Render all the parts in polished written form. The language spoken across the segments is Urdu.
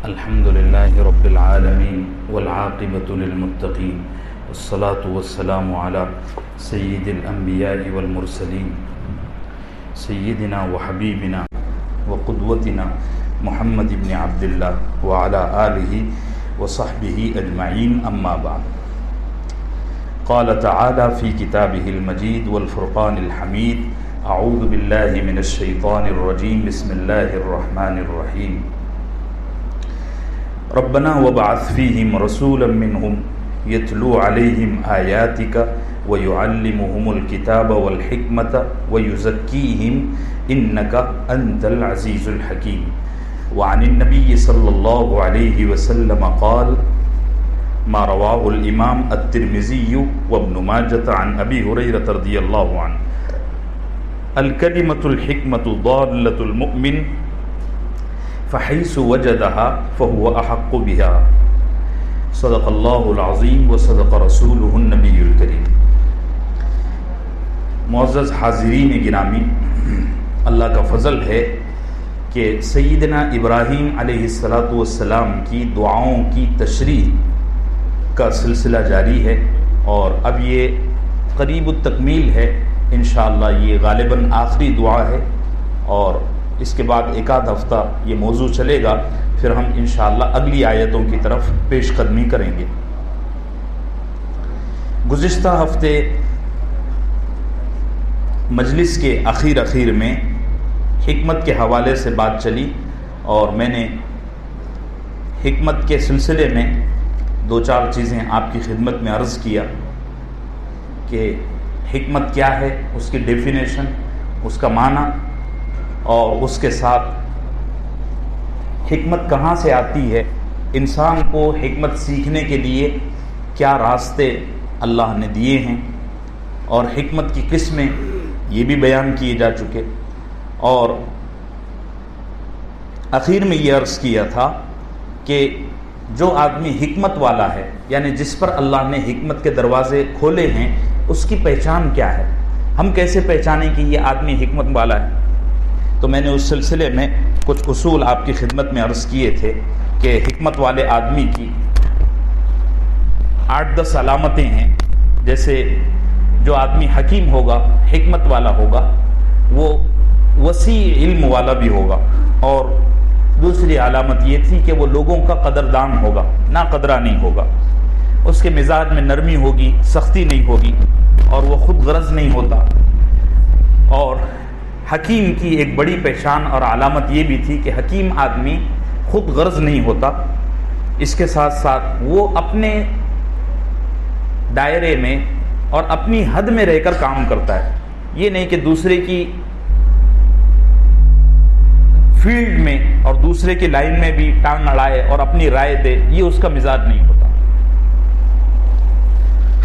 الحمد لله رب العالمين والعاقبة للمتقين والصلاة والسلام على سيد الأنبياء والمرسلين سيدنا وحبيبنا وقدوتنا محمد بن عبد الله وعلى آله وصحبه أجمعين أما بعد. قال تعالى في كتابه المجيد والفرقان الحميد: أعوذ بالله من الشيطان الرجيم بسم الله الرحمن الرحيم. ربنا وابعث فيهم رسولا منهم يتلو عليهم آياتك ويعلمهم الكتاب والحكمة ويزكيهم إنك أنت العزيز الحكيم. وعن النبي صلى الله عليه وسلم قال ما رواه الإمام الترمذي وابن ماجة عن أبي هريرة رضي الله عنه: الكلمة الحكمة ضالة المؤمن فحيث وجدها فهو أحق بها. صدق الله العظيم وصدق رسوله النبي الكريم. معزز حاضرین گرامی، اللہ کا فضل ہے کہ سیدنا ابراہیم علیہ السلام کی دعاؤں کی تشریح کا سلسلہ جاری ہے، اور اب یہ قریب التکمیل ہے. انشاءاللہ یہ غالباً آخری دعا ہے، اور اس کے بعد ایک آدھ ہفتہ یہ موضوع چلے گا، پھر ہم انشاءاللہ اگلی آیتوں کی طرف پیش قدمی کریں گے. گزشتہ ہفتے مجلس کے اخیر میں حکمت کے حوالے سے بات چلی، اور میں نے حکمت کے سلسلے میں دو چار چیزیں آپ کی خدمت میں عرض کیا کہ حکمت کیا ہے، اس کی ڈیفینیشن، اس کا معنی، اور اس کے ساتھ حکمت کہاں سے آتی ہے، انسان کو حکمت سیکھنے کے لیے کیا راستے اللہ نے دیے ہیں، اور حکمت کی قسمیں یہ بھی بیان کیے جا چکے. اور آخر میں یہ عرض کیا تھا کہ جو آدمی حکمت والا ہے، یعنی جس پر اللہ نے حکمت کے دروازے کھولے ہیں، اس کی پہچان کیا ہے، ہم کیسے پہچانیں کہ یہ آدمی حکمت والا ہے. تو میں نے اس سلسلے میں کچھ اصول آپ کی خدمت میں عرض کیے تھے کہ حکمت والے آدمی کی 8-10 علامتیں ہیں. جیسے جو آدمی حکیم ہوگا، حکمت والا ہوگا، وہ وسیع علم والا بھی ہوگا، اور دوسری علامت یہ تھی کہ وہ لوگوں کا قدردان ہوگا، نا قدرہ نہیں ہوگا، اس کے مزاج میں نرمی ہوگی، سختی نہیں ہوگی، اور وہ خود غرض نہیں ہوتا. اور حکیم کی ایک بڑی پہچان اور علامت یہ بھی تھی کہ حکیم آدمی خود غرض نہیں ہوتا، اس کے ساتھ ساتھ وہ اپنے دائرے میں اور اپنی حد میں رہ کر کام کرتا ہے. یہ نہیں کہ دوسرے کی فیلڈ میں اور دوسرے کی لائن میں بھی ٹانگ اڑائے اور اپنی رائے دے، یہ اس کا مزاج نہیں ہوتا.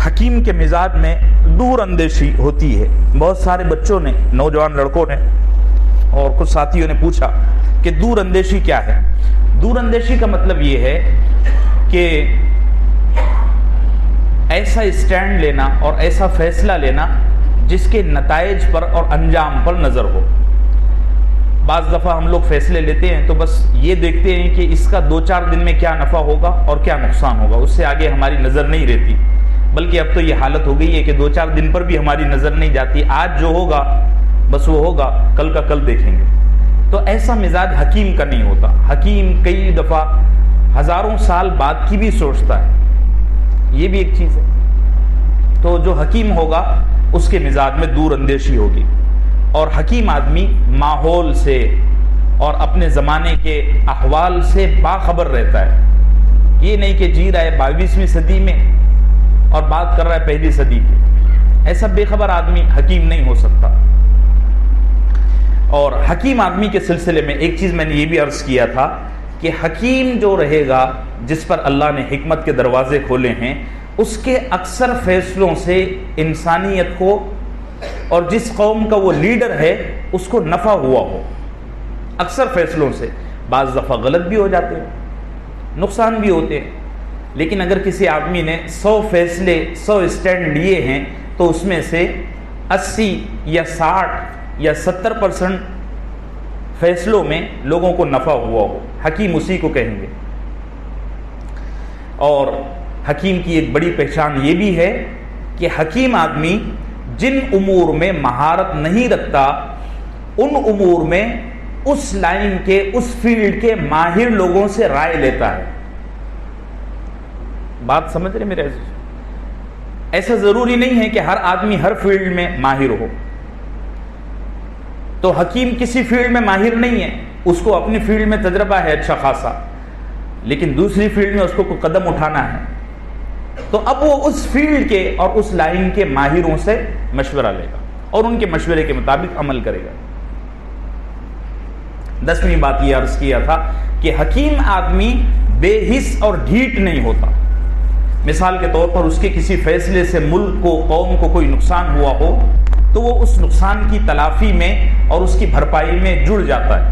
حکیم کے مزاج میں دور اندیشی ہوتی ہے. بہت سارے بچوں نے، نوجوان لڑکوں نے اور کچھ ساتھیوں نے پوچھا کہ دور اندیشی کیا ہے. دور اندیشی کا مطلب یہ ہے کہ ایسا اسٹینڈ لینا اور ایسا فیصلہ لینا جس کے نتائج پر اور انجام پر نظر ہو. بعض دفعہ ہم لوگ فیصلے لیتے ہیں تو بس یہ دیکھتے ہیں کہ اس کا 2-4 دن میں کیا نفع ہوگا اور کیا نقصان ہوگا، اس سے آگے ہماری نظر نہیں رہتی. بلکہ اب تو یہ حالت ہو گئی ہے کہ 2-4 دن پر بھی ہماری نظر نہیں جاتی. آج جو ہوگا بس وہ ہوگا، کل کا کل دیکھیں گے. تو ایسا مزاج حکیم کا نہیں ہوتا. حکیم کئی دفعہ ہزاروں سال بعد کی بھی سوچتا ہے، یہ بھی ایک چیز ہے. تو جو حکیم ہوگا اس کے مزاج میں دور اندیشی ہوگی. اور حکیم آدمی ماحول سے اور اپنے زمانے کے احوال سے باخبر رہتا ہے. یہ نہیں کہ جی رہا ہے 22ویں صدی میں اور بات کر رہا ہے 1 صدی کی. ایسا بے خبر آدمی حکیم نہیں ہو سکتا. اور حکیم آدمی کے سلسلے میں ایک چیز میں نے یہ بھی عرض کیا تھا کہ حکیم جو رہے گا، جس پر اللہ نے حکمت کے دروازے کھولے ہیں، اس کے اکثر فیصلوں سے انسانیت کو اور جس قوم کا وہ لیڈر ہے اس کو نفع ہوا ہو. اکثر فیصلوں سے بعض دفعہ غلط بھی ہو جاتے ہیں، نقصان بھی ہوتے ہیں. لیکن اگر کسی آدمی نے 100 فیصلے 100 اسٹینڈ لیے ہیں تو اس میں سے 80 یا 60 یا 70% فیصلوں میں لوگوں کو نفع ہوا ہو، حکیم اسی کو کہیں گے. اور حکیم کی ایک بڑی پہچان یہ بھی ہے کہ حکیم آدمی جن امور میں مہارت نہیں رکھتا ان امور میں اس لائن کے اس فیلڈ کے ماہر لوگوں سے رائے لیتا ہے. بات سمجھ رہے میرے عزیز؟ ایسا ضروری نہیں ہے کہ ہر آدمی ہر فیلڈ میں ماہر ہو. تو حکیم کسی فیلڈ میں ماہر نہیں ہے, اس کو اپنی فیلڈ میں تجربہ ہے اچھا خاصا, لیکن دوسری فیلڈ میں اس کو کوئی قدم اٹھانا ہے تو اب وہ اس فیلڈ کے اور اس لائن کے ماہروں سے مشورہ لے گا اور ان کے مشورے کے مطابق عمل کرے گا. 10ویں بات یہ عرض کیا تھا کہ حکیم آدمی بے حس اور ڈھیٹ نہیں ہوتا. مثال کے طور پر اس کے کسی فیصلے سے ملک کو, قوم کو کوئی نقصان ہوا ہو تو وہ اس نقصان کی تلافی میں اور اس کی بھرپائی میں جڑ جاتا ہے.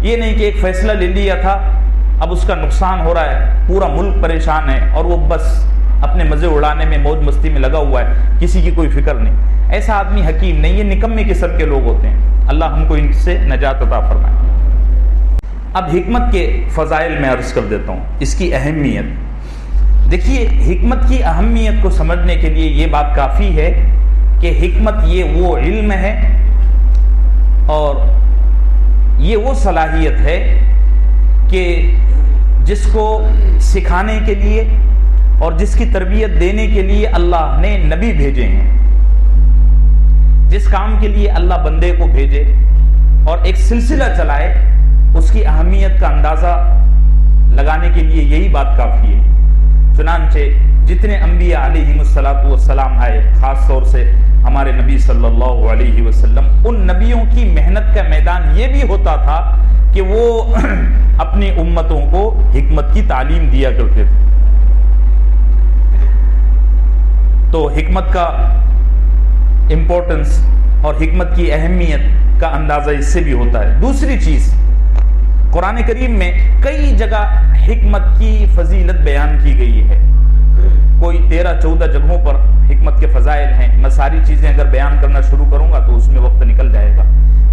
یہ نہیں کہ ایک فیصلہ لے لیا تھا, اب اس کا نقصان ہو رہا ہے, پورا ملک پریشان ہے اور وہ بس اپنے مزے اڑانے میں موج مستی میں لگا ہوا ہے, کسی کی کوئی فکر نہیں. ایسا آدمی حکیم نہیں, یہ نکمے قسم کے لوگ ہوتے ہیں. اللہ ہم کو ان سے نجات عطا فرمائے. اب حکمت کے فضائل میں عرض کر دیتا ہوں, اس کی اہمیت. دیکھیے, حکمت کی اہمیت کو سمجھنے کے لیے یہ بات کافی ہے کہ حکمت یہ وہ علم ہے اور یہ وہ صلاحیت ہے کہ جس کو سکھانے کے لیے اور جس کی تربیت دینے کے لیے اللہ نے نبی بھیجے ہیں. جس کام کے لیے اللہ بندے کو بھیجے اور ایک سلسلہ چلائے, اس کی اہمیت کا اندازہ لگانے کے لیے یہی بات کافی ہے. چنانچہ جتنے انبیاء علیہم الصلاۃ والسلام آئے, خاص طور سے ہمارے نبی صلی اللہ علیہ وسلم, ان نبیوں کی محنت کا میدان یہ بھی ہوتا تھا کہ وہ اپنی امتوں کو حکمت کی تعلیم دیا کرتے تھے. تو حکمت کا امپورٹنس اور حکمت کی اہمیت کا اندازہ اس سے بھی ہوتا ہے. دوسری چیز, قرآن کریم میں کئی جگہ حکمت کی فضیلت بیان کی گئی ہے. کوئی 13-14 جگہوں پر حکمت کے فضائل ہیں. میں ساری چیزیں اگر بیان کرنا شروع کروں گا تو اس میں وقت نکل جائے گا.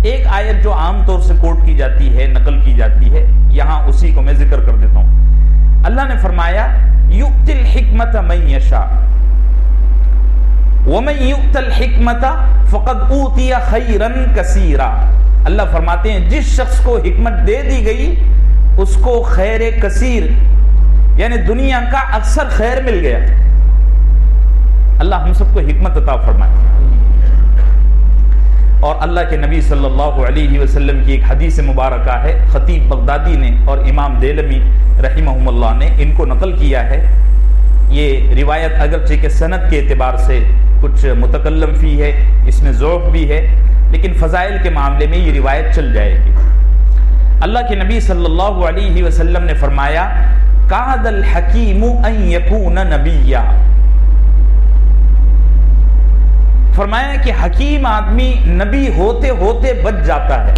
ایک آیت جو عام طور سے کوٹ کی جاتی ہے, نقل کی جاتی ہے, یہاں اسی کو میں ذکر کر دیتا ہوں. اللہ نے فرمایا یؤتی الحکمت من یشاء ومن یؤت الحکمت فقد اوتی خیرا کثیرا. اللہ فرماتے ہیں جس شخص کو حکمت دے دی گئی اس کو خیر کثیر یعنی دنیا کا اکثر خیر مل گیا. اللہ ہم سب کو حکمت عطا فرمائے. اور اللہ کے نبی صلی اللہ علیہ وسلم کی ایک حدیث مبارکہ ہے, خطیب بغدادی نے اور امام دیلمی رحمہم اللہ نے ان کو نقل کیا ہے. یہ روایت اگرچہ کہ سند کے اعتبار سے کچھ متکلم فی ہے, اس میں ضعف بھی ہے, لیکن فضائل کے معاملے میں یہ روایت چل جائے گی. اللہ کے نبی صلی اللہ علیہ وسلم نے فرمایا کاد الحکیم ان یکون نبیا. فرمایا کہ حکیم آدمی نبی ہوتے ہوتے بچ جاتا ہے.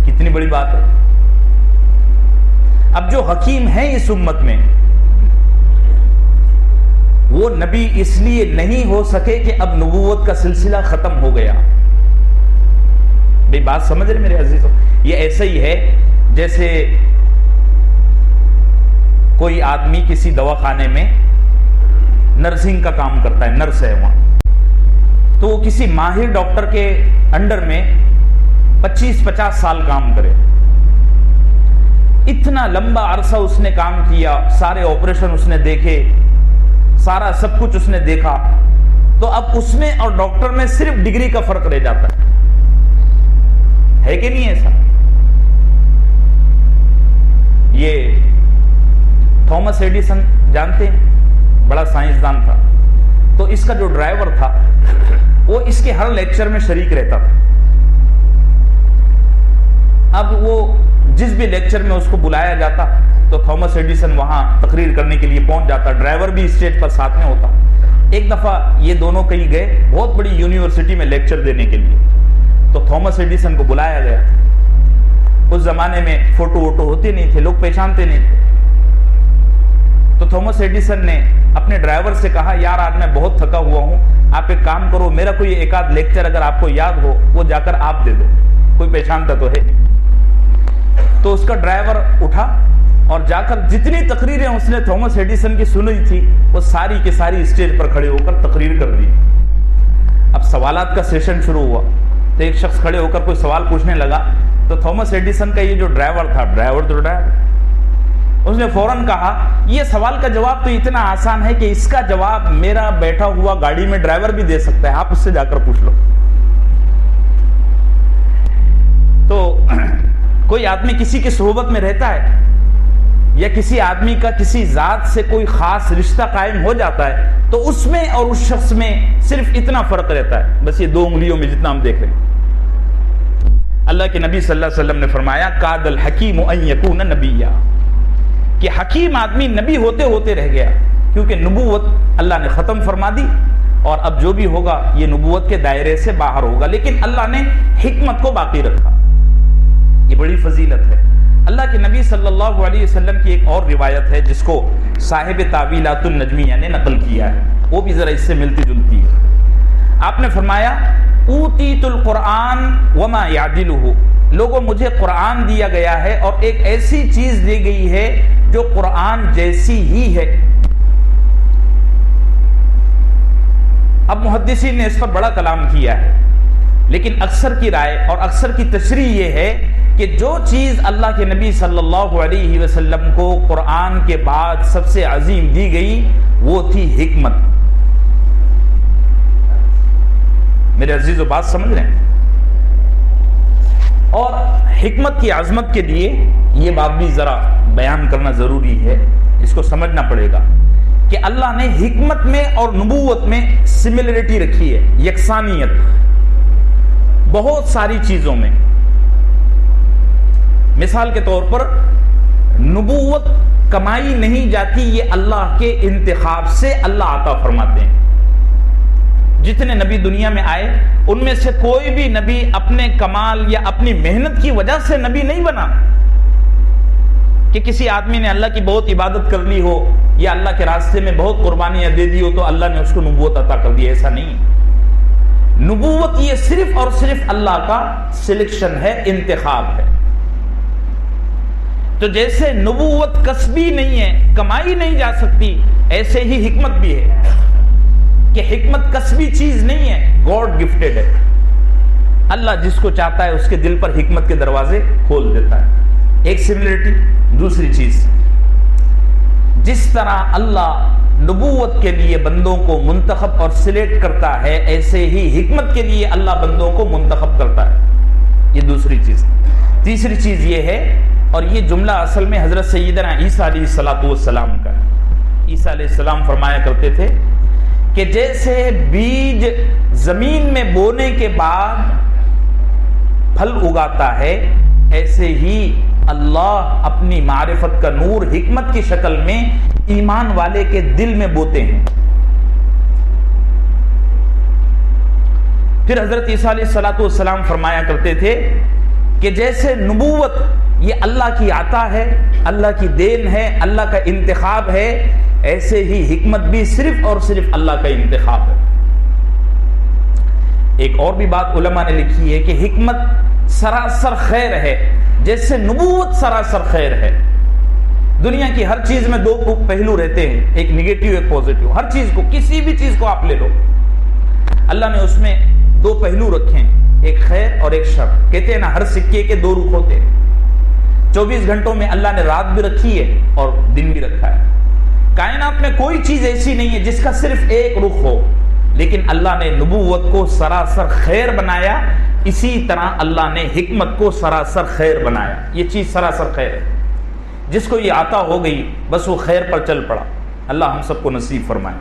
کتنی بڑی بات ہے. اب جو حکیم ہے اس امت میں وہ نبی اس لیے نہیں ہو سکے کہ اب نبوت کا سلسلہ ختم ہو گیا. بھئی بات سمجھ رہے میرے عزیزوں؟ یہ ایسا ہی ہے جیسے کوئی آدمی کسی دواخانے میں نرسنگ کا کام کرتا ہے, نرس ہے وہاں, تو وہ کسی ماہر ڈاکٹر کے انڈر میں 25-50 سال کام کرے. اتنا لمبا عرصہ اس نے کام کیا, سارے آپریشن اس نے دیکھے, سارا سب کچھ اس نے دیکھا, تو اب اس میں اور ڈاکٹر میں صرف ڈگری کا فرق رہ جاتا ہے کہ نہیں ایسا؟ یہ تھامس ایڈیسن جانتے ہیں, بڑا سائنسدان تھا. تو اس کا جو ڈرائیور تھا وہ اس کے ہر لیکچر میں شریک رہتا تھا. اب وہ جس بھی لیکچر میں اس کو بلایا جاتا تو تھامس ایڈیسن وہاں تقریر کرنے کے لیے پہنچ جاتا, ڈرائیور بھی اسٹیج پر ساتھ میں ہوتا. ایک دفعہ یہ دونوں کہیں گئے بہت بڑی یونیورسٹی میں لیکچر دینے کے لیے, تو تھامس ایڈیسن کو بلایا گیا. اس زمانے میں فوٹو ووٹو ہوتے نہیں تھے, لوگ پہچانتے نہیں تھے. تو تھامس ایڈیسن نے اپنے ڈرائیور سے کہا یار آج میں بہت تھکا ہوا ہوں, آپ ایک کام کرو, میرا کوئی ایک آدھ لیکچر اگر آپ کو یاد ہو وہ جا کر آپ دے دو, کوئی پہچانتا تو ہے. تو اس کا ڈرائیور اٹھا اور جا کر جتنی تقریریں اس نے تھامس ایڈیسن کی سنی تھی وہ ساری کی ساری اسٹیج پر کھڑے ہو کر تقریر کر دی. اب سوالات کا سیشن شروع ہوا تو ایک شخص کھڑے ہو کر کوئی سوال پوچھنے لگا تو تھامس ایڈیسن کا یہ جو ڈرائیور تھا، اس نے فوراً کہا یہ سوال کا جواب تو اتنا آسان ہے کہ اس کا جواب میرا بیٹھا ہوا گاڑی میں ڈرائیور بھی دے سکتا ہے، آپ اس سے جا کر پوچھ لو. تو کوئی آدمی کسی کی صحبت میں رہتا ہے یا کسی آدمی کا کسی ذات سے کوئی خاص رشتہ قائم ہو جاتا ہے تو اس میں اور اس شخص میں صرف اتنا فرق رہتا ہے، بس یہ 2 انگلیوں میں جتنا ہم دیکھ رہے ہیں. اللہ کے نبی صلی اللہ علیہ وسلم نے فرمایا کاد الحکیم ان یکون نبیا، کہ حکیم آدمی نبی ہوتے ہوتے رہ گیا، کیونکہ نبوت اللہ نے ختم فرما دی اور اب جو بھی ہوگا یہ نبوت کے دائرے سے باہر ہوگا، لیکن اللہ نے حکمت کو باقی رکھا. یہ بڑی فضیلت ہے. اللہ کے نبی صلی اللہ علیہ وسلم کی ایک اور روایت ہے جس کو صاحب تعویلات النجمیہ نے نقل کیا ہے، وہ بھی ذرا اس سے ملتی جلتی ہے. آپ نے فرمایا اوتیت القرآن وما یعدلہ، لوگوں مجھے قرآن دیا گیا ہے اور ایک ایسی چیز دی گئی ہے جو قرآن جیسی ہی ہے. اب محدثین نے اس پر بڑا کلام کیا ہے، لیکن اکثر کی رائے اور اکثر کی تشریح یہ ہے کہ جو چیز اللہ کے نبی صلی اللہ علیہ وسلم کو قرآن کے بعد سب سے عظیم دی گئی وہ تھی حکمت. میرے عزیزو بات سمجھ رہے ہیں؟ اور حکمت کی عظمت کے لیے یہ بات بھی ذرا بیان کرنا ضروری ہے، اس کو سمجھنا پڑے گا کہ اللہ نے حکمت میں اور نبوت میں سملرٹی رکھی ہے، یکسانیت بہت ساری چیزوں میں. مثال کے طور پر نبوت کمائی نہیں جاتی، یہ اللہ کے انتخاب سے اللہ عطا فرماتے ہیں. جتنے نبی دنیا میں آئے ان میں سے کوئی بھی نبی اپنے کمال یا اپنی محنت کی وجہ سے نبی نہیں بنا، کہ کسی آدمی نے اللہ کی بہت عبادت کر لی ہو یا اللہ کے راستے میں بہت قربانیاں دے دی ہو تو اللہ نے اس کو نبوت عطا کر دی. ایسا نہیں. نبوت یہ صرف اور صرف اللہ کا سلیکشن ہے، انتخاب ہے. تو جیسے نبوت کسبی نہیں ہے، کمائی نہیں جا سکتی، ایسے ہی حکمت بھی ہے کہ حکمت کسبی چیز نہیں ہے، گاڈ گفٹڈ ہے. اللہ جس کو چاہتا ہے اس کے دل پر حکمت کے دروازے کھول دیتا ہے. ایک سملرٹی. دوسری چیز، جس طرح اللہ نبوت کے لیے بندوں کو منتخب اور سلیکٹ کرتا ہے، ایسے ہی حکمت کے لیے اللہ بندوں کو منتخب کرتا ہے. یہ دوسری چیز. تیسری چیز یہ ہے، اور یہ جملہ اصل میں حضرت سیدنا عیسیٰ علیہ السلام کا ہے. عیسیٰ علیہ السلام فرمایا کرتے تھے کہ جیسے بیج زمین میں بونے کے بعد پھل اگاتا ہے، ایسے ہی اللہ اپنی معرفت کا نور حکمت کی شکل میں ایمان والے کے دل میں بوتے ہیں. پھر حضرت عیسیٰ علیہ السلام فرمایا کرتے تھے کہ جیسے نبوت یہ اللہ کی عطا ہے، اللہ کی دین ہے، اللہ کا انتخاب ہے، ایسے ہی حکمت بھی صرف اور صرف اللہ کا انتخاب ہے. ایک اور بھی بات علماء نے لکھی ہے کہ حکمت سراسر خیر ہے، جیسے نبوت سراسر خیر ہے. دنیا کی ہر چیز میں 2 پہلو رہتے ہیں، ایک نگیٹو ایک پوزیٹو. ہر چیز کو، کسی بھی چیز کو آپ لے لو، اللہ نے اس میں 2 پہلو رکھے ہیں، ایک خیر اور ایک شر. کہتے ہیں نا ہر سکے کے 2 رخ ہوتے ہیں. 24 گھنٹوں میں اللہ نے رات بھی رکھی ہے اور دن بھی رکھا ہے. کائنات میں کوئی چیز ایسی نہیں ہے جس کا صرف ایک رخ ہو، لیکن اللہ نے نبوت کو سراسر خیر بنایا، اسی طرح اللہ نے حکمت کو سراسر خیر بنایا. یہ چیز سراسر خیر ہے. جس کو یہ عطا ہو گئی بس وہ خیر پر چل پڑا. اللہ ہم سب کو نصیب فرمائے.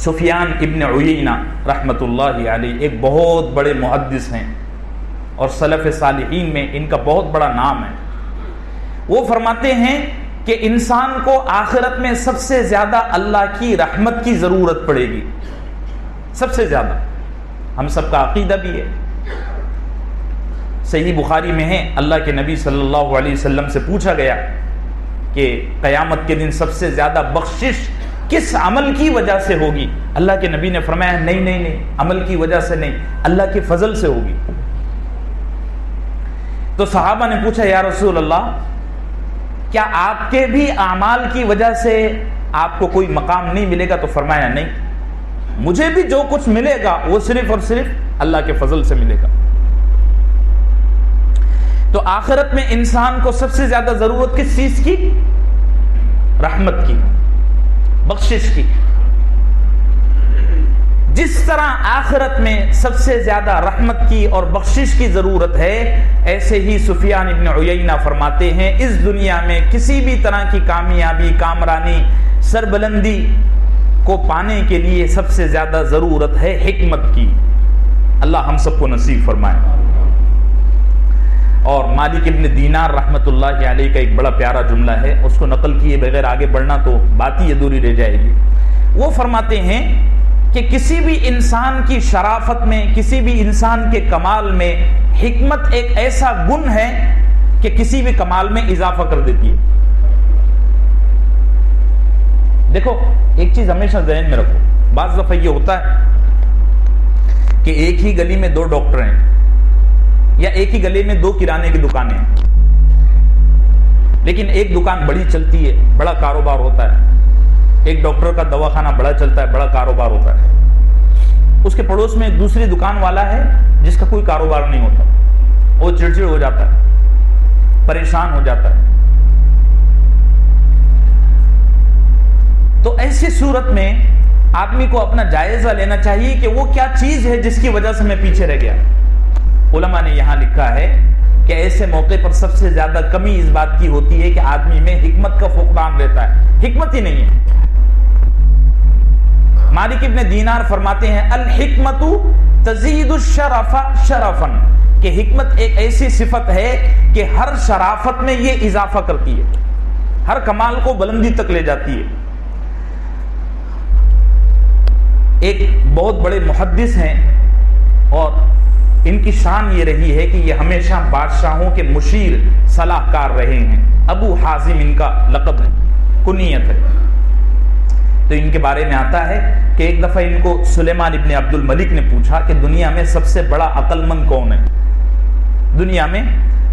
سفیان ابن عیینہ رحمۃ اللہ علیہ ایک بہت بڑے محدث ہیں اور سلف صالحین میں ان کا بہت بڑا نام ہے. وہ فرماتے ہیں کہ انسان کو آخرت میں سب سے زیادہ اللہ کی رحمت کی ضرورت پڑے گی، سب سے زیادہ. ہم سب کا عقیدہ بھی ہے. صحیح بخاری میں ہے، اللہ کے نبی صلی اللہ علیہ وسلم سے پوچھا گیا کہ قیامت کے دن سب سے زیادہ بخشش کس عمل کی وجہ سے ہوگی؟ اللہ کے نبی نے فرمایا نہیں، عمل کی وجہ سے نہیں، اللہ کے فضل سے ہوگی. تو صحابہ نے پوچھا یا رسول اللہ کیا آپ کے بھی اعمال کی وجہ سے آپ کو کوئی مقام نہیں ملے گا؟ تو فرمایا نہیں، مجھے بھی جو کچھ ملے گا وہ صرف اور صرف اللہ کے فضل سے ملے گا۔ تو آخرت میں انسان کو سب سے زیادہ ضرورت کس چیز کی؟ رحمت کی، بخشش کی۔ جس طرح آخرت میں سب سے زیادہ رحمت کی اور بخشش کی ضرورت ہے، ایسے ہی سفیان ابن عیینہ فرماتے ہیں اس دنیا میں کسی بھی طرح کی کامیابی، کامرانی، سربلندی کو پانے کے لیے سب سے زیادہ ضرورت ہے حکمت کی۔ اللہ ہم سب کو نصیب فرمائے۔ اور مالک ابن دینار رحمت اللہ علیہ کا ایک بڑا پیارا جملہ ہے، اس کو نقل کیے بغیر آگے بڑھنا تو بات ہی ادھوری رہ جائے گی۔ وہ فرماتے ہیں کہ کسی بھی انسان کی شرافت میں، کسی بھی انسان کے کمال میں حکمت ایک ایسا گن ہے کہ کسی بھی کمال میں اضافہ کر دیتی ہے۔ دیکھو ایک چیز ہمیشہ ذہن میں رکھو، بعض دفعہ یہ ہوتا ہے کہ ایک ہی گلی میں 2 ڈاکٹر ہیں یا ایک ہی گلی میں 2 کرانے کی دکانیں ہیں، لیکن ایک دکان بڑی چلتی ہے، بڑا کاروبار ہوتا ہے، ایک ڈاکٹر کا دواخانہ بڑا چلتا ہے، بڑا کاروبار ہوتا ہے۔ اس کے پڑوس میں ایک دوسری دکان والا ہے جس کا کوئی کاروبار نہیں ہوتا، وہ چڑچڑ ہو جاتا ہے، پریشان ہو جاتا ہے۔ تو ایسی صورت میں آدمی کو اپنا جائزہ لینا چاہیے کہ وہ کیا چیز ہے جس کی وجہ سے میں پیچھے رہ گیا۔ علماء نے یہاں لکھا ہے کہ ایسے موقع پر سب سے زیادہ کمی اس بات کی ہوتی ہے کہ آدمی میں حکمت کا فقدان رہتا ہے، حکمت ہی نہیں ہے۔ مالک ابن دینار فرماتے ہیں الحکمت تزید الشرف شرفا، کہ حکمت ایک ایسی صفت ہے کہ ہر شرافت میں یہ اضافہ کرتی ہے، ہر کمال کو بلندی تک لے جاتی ہے۔ ایک بہت بڑے محدث ہیں اور ان کی شان یہ رہی ہے کہ یہ ہمیشہ بادشاہوں کے مشیر صلاح کار رہے ہیں۔ ابو حازم ان کا لقب ہے، کنیت ہے۔ تو ان کے بارے میں آتا ہے کہ ایک دفعہ ان کو سلیمان ابن عبد الملک نے پوچھا کہ دنیا میں سب سے بڑا عقل مند کون ہے؟ دنیا میں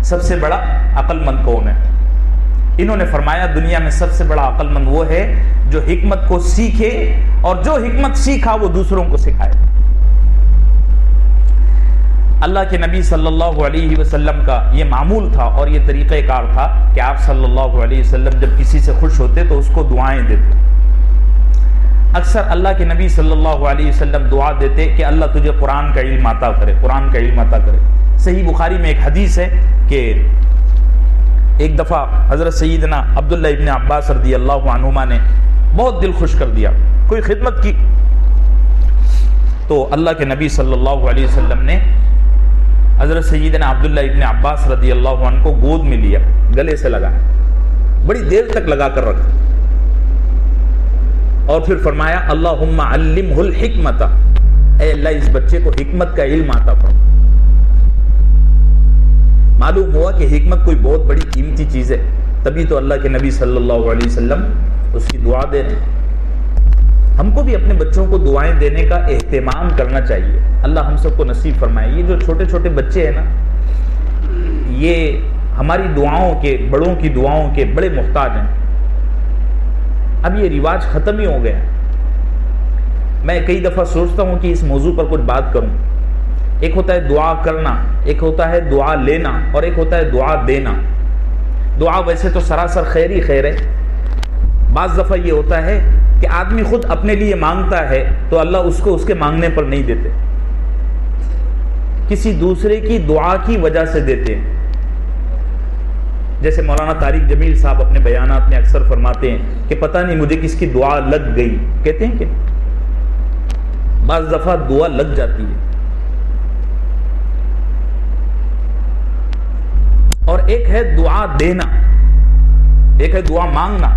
سب سے بڑا عقل مند کون ہے؟ انہوں نے فرمایا دنیا میں سب سے بڑا عقل مند وہ ہے جو حکمت کو سیکھے اور جو حکمت سیکھا وہ دوسروں کو سکھائے۔ اللہ کے نبی صلی اللہ علیہ وسلم کا یہ معمول تھا اور یہ طریقہ کار تھا کہ آپ صلی اللہ علیہ وسلم جب کسی سے خوش ہوتے تو اس کو دعائیں دیتے۔ اکثر اللہ کے نبی صلی اللہ علیہ وسلم دعا دیتے کہ اللہ تجھے قرآن کا علم عطا کرے، قرآن کا علم عطا کرے۔ صحیح بخاری میں ایک حدیث ہے کہ ایک دفعہ حضرت سیدنا عبداللہ ابن عباس رضی اللہ عنہما نے بہت دل خوش کر دیا، کوئی خدمت کی، تو اللہ کے نبی صلی اللہ علیہ وسلم نے حضرت سیدنا عبداللہ ابن عباس رضی اللہ عنہ کو گود میں لیا، گلے سے لگا، بڑی دیر تک لگا کر رکھا، اور پھر فرمایا اللہم علمہ الحکمت، اے اللہ اس بچے کو حکمت کا علم عطا فرما۔ معلوم ہوا کہ حکمت کوئی بہت بڑی قیمتی چیز ہے، تبھی تو اللہ کے نبی صلی اللہ علیہ وسلم اس کی دعا دے رہے ہیں۔ ہم کو بھی اپنے بچوں کو دعائیں دینے کا اہتمام کرنا چاہیے، اللہ ہم سب کو نصیب فرمائے۔ یہ جو چھوٹے چھوٹے بچے ہیں نا، یہ ہماری دعاؤں کے، بڑوں کی دعاؤں کے بڑے محتاج ہیں۔ اب یہ رواج ختم ہی ہو گیا۔ میں کئی دفعہ سوچتا ہوں کہ اس موضوع پر کچھ بات کروں۔ ایک ہوتا ہے دعا کرنا، ایک ہوتا ہے دعا لینا، اور ایک ہوتا ہے دعا دینا۔ دعا ویسے تو سراسر خیر ہی خیر ہے۔ بعض دفعہ یہ ہوتا ہے کہ آدمی خود اپنے لیے مانگتا ہے تو اللہ اس کو اس کے مانگنے پر نہیں دیتے، کسی دوسرے کی دعا کی وجہ سے دیتے ہیں۔ جیسے مولانا طارق جمیل صاحب اپنے بیانات میں اکثر فرماتے ہیں کہ پتہ نہیں مجھے کس کی دعا لگ گئی، کہتے ہیں کہ بعض دفعہ دعا لگ جاتی ہے۔ اور ایک ہے دعا دینا، ایک ہے دعا مانگنا،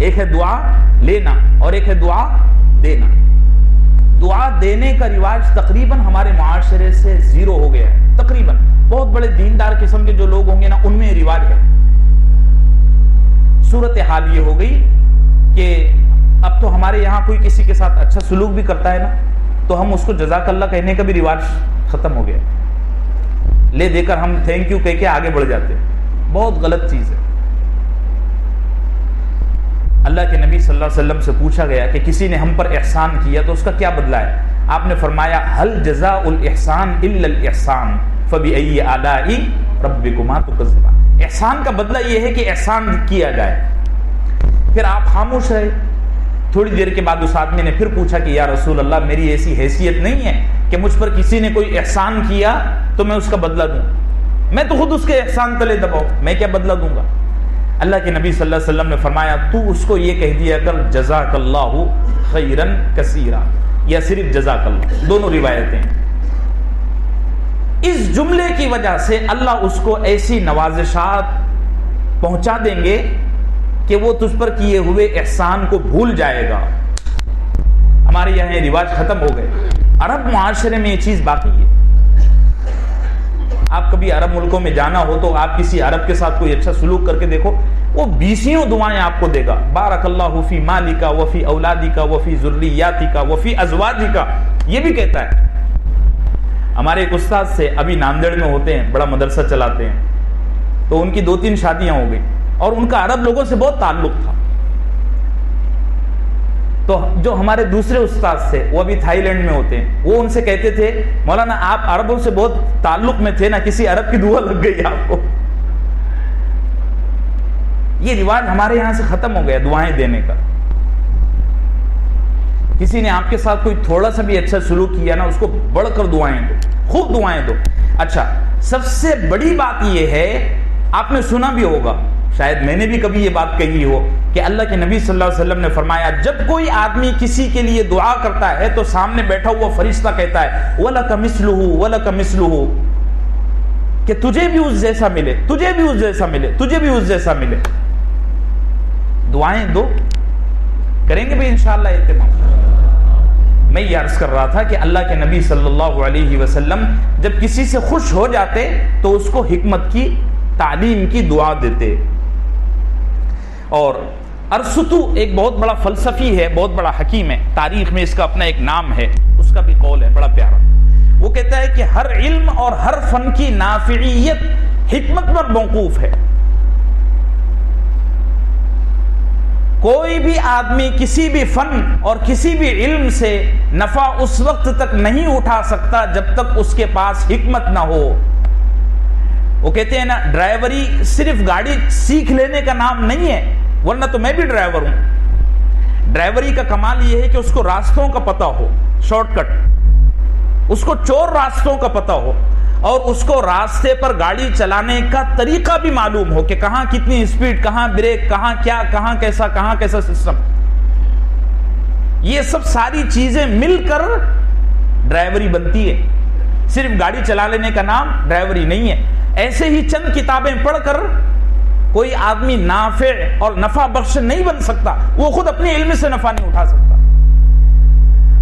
ایک ہے دعا لینا، اور ایک ہے دعا دینا۔ دعا دینے کا رواج تقریباً ہمارے معاشرے سے زیرو ہو گیا ہے، تقریباً۔ بہت بڑے دیندار قسم کے جو لوگ ہوں گے نا، ان میں رواج ہے۔ صورتحال یہ ہو گئی کہ اب تو ہمارے یہاں کوئی کسی کے ساتھ اچھا سلوک بھی کرتا ہے نا، تو ہم اس کو جزاک اللہ کہنے کا بھی رواج ختم ہو گیا۔ لے دے کر ہم تھینک یو کہہ کے آگے بڑھ جاتے ہیں، بہت غلط چیز ہے۔ اللہ کے نبی صلی اللہ علیہ وسلم سے پوچھا گیا کہ کسی نے ہم پر احسان کیا تو اس کا کیا بدلہ ہے؟ آپ نے فرمایا هل جزاء الاحسان الا الاحسان فبأي آلاء ربكما تكذبان۔ احسان کا بدلہ یہ ہے کہ احسان کیا جائے۔ پھر آپ خاموش رہے۔ تھوڑی دیر کے بعد اس آدمی نے پھر پوچھا کہ یا رسول اللہ میری ایسی حیثیت نہیں ہے کہ مجھ پر کسی نے کوئی احسان کیا تو میں اس کا بدلہ دوں، میں تو خود اس کے احسان تلے دباؤ، میں کیا بدلہ دوں گا؟ اللہ کے نبی صلی اللہ علیہ وسلم نے فرمایا تو اس کو یہ کہہ دیا کر جزاک اللہ خیرن کثیرا، یا صرف جزاک اللہ، دونوں روایتیں۔ اس جملے کی وجہ سے اللہ اس کو ایسی نوازشات پہنچا دیں گے کہ وہ تجھ پر کیے ہوئے احسان کو بھول جائے گا۔ ہمارے یہاں یہ رواج ختم ہو گئے، عرب معاشرے میں یہ چیز باقی ہے۔ آپ کبھی عرب ملکوں میں جانا ہو تو آپ کسی عرب کے ساتھ کوئی اچھا سلوک کر کے دیکھو، وہ 20 دعائیں آپ کو دے گا، بارک اللہ فی مالکا وفی اولادکا وفی ذریاتکا وفی ازواجکا، یہ بھی کہتا ہے۔ ہمارے ایک استاد سے ابھی ناندیڑ میں ہوتے ہیں، بڑا مدرسہ چلاتے ہیں، تو ان کی 2-3 شادیاں ہو گئی اور ان کا عرب لوگوں سے بہت تعلق تھا۔ تو جو ہمارے دوسرے استاد تھے وہ ابھی تھائی لینڈ میں ہوتے ہیں، وہ ان سے کہتے تھے مولانا آپ عربوں سے بہت تعلق میں تھے نا، کسی عرب کی دعا لگ گئی آپ کو۔ یہ رواج ہمارے یہاں سے ختم ہو گیا دعائیں دینے کا۔ کسی نے آپ کے ساتھ کوئی تھوڑا سا بھی اچھا سلوک کیا نا، اس کو بڑھ کر دعائیں دو، خوب دعائیں دو۔ اچھا، سب سے بڑی بات یہ ہے، آپ نے سنا بھی ہوگا، شاید میں نے بھی کبھی یہ بات کہی ہو کہ اللہ کے نبی صلی اللہ علیہ وسلم نے فرمایا جب کوئی آدمی کسی کے لیے دعا کرتا ہے تو سامنے بیٹھا ہوا فرشتہ کہتا ہے وَلَكَ مِثْلُهُ وَلَكَ مِثْلُهُ، کہ تجھے بھی اس جیسا ملے، تجھے بھی اس جیسا ملے، تجھے بھی اس جیسا ملے۔ دعائیں دو، کریں گے بھی انشاءاللہ اہتمام۔ میں یہ عرض کر رہا تھا کہ اللہ کے نبی صلی اللہ علیہ وسلم جب کسی سے خوش ہو جاتے تو اس کو حکمت کی تعلیم کی دعا دیتے۔ اور ارسطو ایک بہت بڑا فلسفی ہے، بہت بڑا حکیم ہے، تاریخ میں اس کا اپنا ایک نام ہے، اس کا بھی قول ہے بڑا پیارا۔ وہ کہتا ہے کہ ہر علم اور ہر فن کی نافعیت حکمت پر موقوف ہے۔ کوئی بھی آدمی کسی بھی فن اور کسی بھی علم سے نفع اس وقت تک نہیں اٹھا سکتا جب تک اس کے پاس حکمت نہ ہو۔ وہ کہتے ہیں نا ڈرائیوری صرف گاڑی سیکھ لینے کا نام نہیں ہے، ورنہ تو میں بھی ڈرائیور ہوں۔ ڈرائیوری کا کمال یہ ہے کہ اس کو راستوں کا پتہ ہو، شارٹ کٹ، اس کو چور راستوں کا پتہ ہو، اور اس کو راستے پر گاڑی چلانے کا طریقہ بھی معلوم ہو کہ کہاں کتنی اسپیڈ، کہاں بریک، کہاں کیا، کہاں کیسا سسٹم۔ یہ سب ساری چیزیں مل کر ڈرائیوری بنتی ہے، صرف گاڑی چلا لینے کا نام ڈرائیوری نہیں ہے۔ ایسے ہی چند کتابیں پڑھ کر کوئی آدمی نافع اور نفع بخش نہیں بن سکتا، وہ خود اپنے علم سے نفع نہیں اٹھا سکتا۔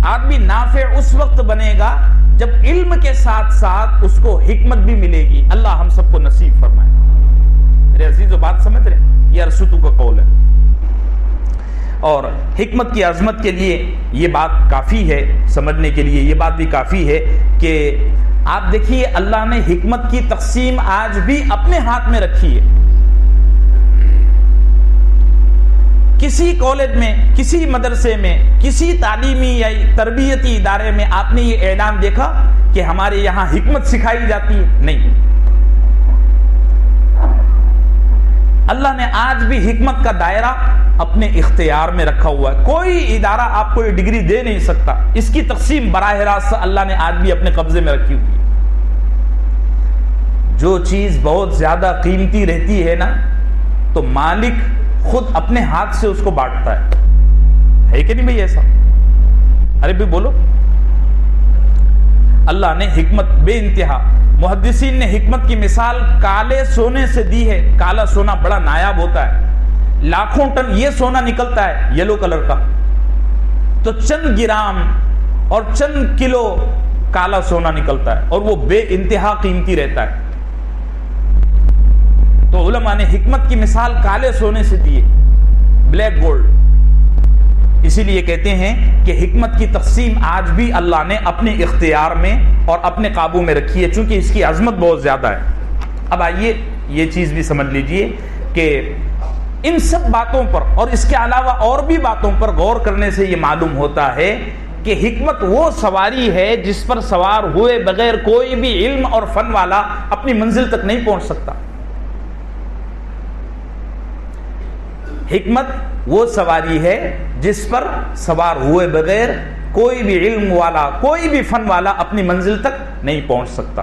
آدمی نافع اس وقت بنے گا جب علم کے ساتھ ساتھ اس کو حکمت بھی ملے گی۔ اللہ ہم سب کو نصیب فرمائے۔ میرے عزیزو بات سمجھ رہے ہیں؟ یہ ارسطو کا قول ہے۔ اور حکمت کی عظمت کے لیے یہ بات کافی ہے، سمجھنے کے لیے یہ بات بھی کافی ہے کہ آپ دیکھیے اللہ نے حکمت کی تقسیم آج بھی اپنے ہاتھ میں رکھی ہے۔ کسی کالج میں، کسی مدرسے میں، کسی تعلیمی یا تربیتی ادارے میں آپ نے یہ اعلان دیکھا کہ ہمارے یہاں حکمت سکھائی جاتی ہے؟ نہیں۔ اللہ نے آج بھی حکمت کا دائرہ اپنے اختیار میں رکھا ہوا ہے۔ کوئی ادارہ آپ کو یہ ڈگری دے نہیں سکتا، اس کی تقسیم براہ راست اللہ نے آج بھی اپنے قبضے میں رکھی ہوئی ہے۔ جو چیز بہت زیادہ قیمتی رہتی ہے نا تو مالک خود اپنے ہاتھ سے اس کو بانٹتا ہے کہ نہیں بھئی ایسا؟ ارے بھی بولو۔ اللہ نے حکمت بے انتہا، محدثین نے حکمت کی مثال کالے سونے سے دی ہے۔ کالا سونا بڑا نایاب ہوتا ہے، لاکھوں ٹن یہ سونا نکلتا ہے یلو کلر کا، تو چند گرام اور چند کلو کالا سونا نکلتا ہے اور وہ بے انتہا قیمتی رہتا ہے۔ تو علماء نے حکمت کی مثال کالے سونے سے دی ہے، بلیک گولڈ۔ اسی لیے کہتے ہیں کہ حکمت کی تقسیم آج بھی اللہ نے اپنے اختیار میں اور اپنے قابو میں رکھی ہے، چونکہ اس کی عظمت بہت زیادہ ہے۔ اب آئیے یہ چیز بھی سمجھ لیجئے کہ ان سب باتوں پر اور اس کے علاوہ اور بھی باتوں پر غور کرنے سے یہ معلوم ہوتا ہے کہ حکمت وہ سواری ہے جس پر سوار ہوئے بغیر کوئی بھی علم اور فن والا اپنی منزل تک نہیں پہنچ سکتا۔ حکمت وہ سواری ہے جس پر سوار ہوئے بغیر کوئی بھی علم والا، کوئی بھی فن والا اپنی منزل تک نہیں پہنچ سکتا۔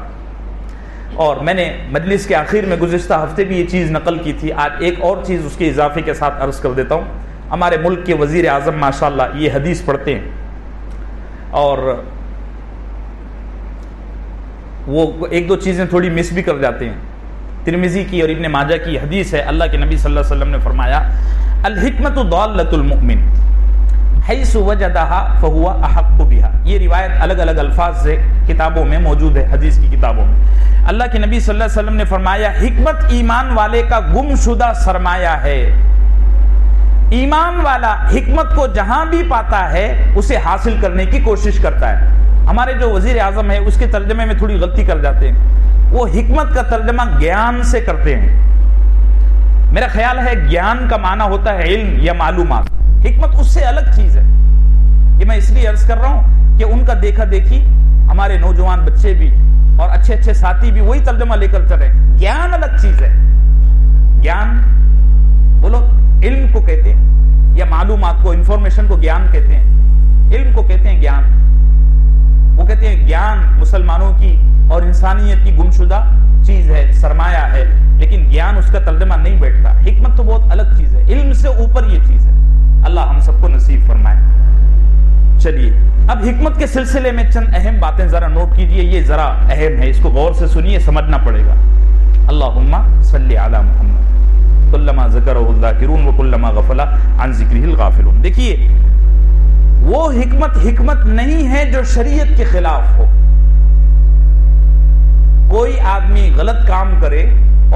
اور میں نے مجلس کے آخر میں گزشتہ ہفتے بھی یہ چیز نقل کی تھی، آج ایک اور چیز اس کے اضافے کے ساتھ عرض کر دیتا ہوں۔ ہمارے ملک کے وزیر اعظم ماشاءاللہ یہ حدیث پڑھتے ہیں، اور وہ ایک دو چیزیں تھوڑی مس بھی کر جاتے ہیں۔ ترمذی کی اور ابن ماجہ کی حدیث ہے، اللہ کے نبی صلی اللہ علیہ وسلم نے فرمایا الحکمت ضالۃ المؤمن حیث وجدها فهو احق بها۔ یہ روایت الگ الگ الفاظ سے کتابوں میں موجود ہے، حدیث کی کتابوں میں۔ اللہ کے نبی صلی اللہ علیہ وسلم نے فرمایا حکمت ایمان والے کا گم شدہ سرمایہ ہے۔ ایمان والا حکمت کو جہاں بھی پاتا ہے اسے حاصل کرنے کی کوشش کرتا ہے۔ ہمارے جو وزیر اعظم ہے اس کے ترجمے میں تھوڑی غلطی کر جاتے ہیں، وہ حکمت کا ترجمہ گیان سے کرتے ہیں۔ میرا خیال ہے گیان کا معنی ہوتا ہے علم یا معلومات، حکمت اس سے الگ چیز ہے۔ یہ میں اس لیے عرض کر رہا ہوں کہ ان کا دیکھا دیکھی ہمارے نوجوان بچے بھی اور اچھے اچھے ساتھی بھی وہی ترجمہ لے کر چلے۔ گیان الگ چیز ہے، گیان بولو علم کو کہتے ہیں، یا معلومات کو، انفارمیشن کو گیان کہتے ہیں، علم کو کہتے ہیں گیان۔ وہ کہتے ہیں گیان مسلمانوں کی اور انسانیت کی گمشدہ چیز ہے، سرمایہ ہے، لیکن گیان اس کا ترجمہ نہیں بیٹھتا۔ حکمت تو بہت الگ چیز ہے، علم سے اوپر یہ چیز ہے۔ اللہ ہم سب کو نصیب فرمائے۔ چلیے اب حکمت کے سلسلے میں چند اہم باتیں ذرا نوٹ کیجئے، یہ ذرا اہم ہے، اس کو غور سے سنیے، سمجھنا پڑے گا۔ اللہم صلی علی محمد کلما ذکرہ الذاکرون وکلما غفل عن ذکرہ الغافلون۔ دیکھیے وہ حکمت نہیں ہے جو شریعت کے خلاف ہو۔ کوئی آدمی غلط کام کرے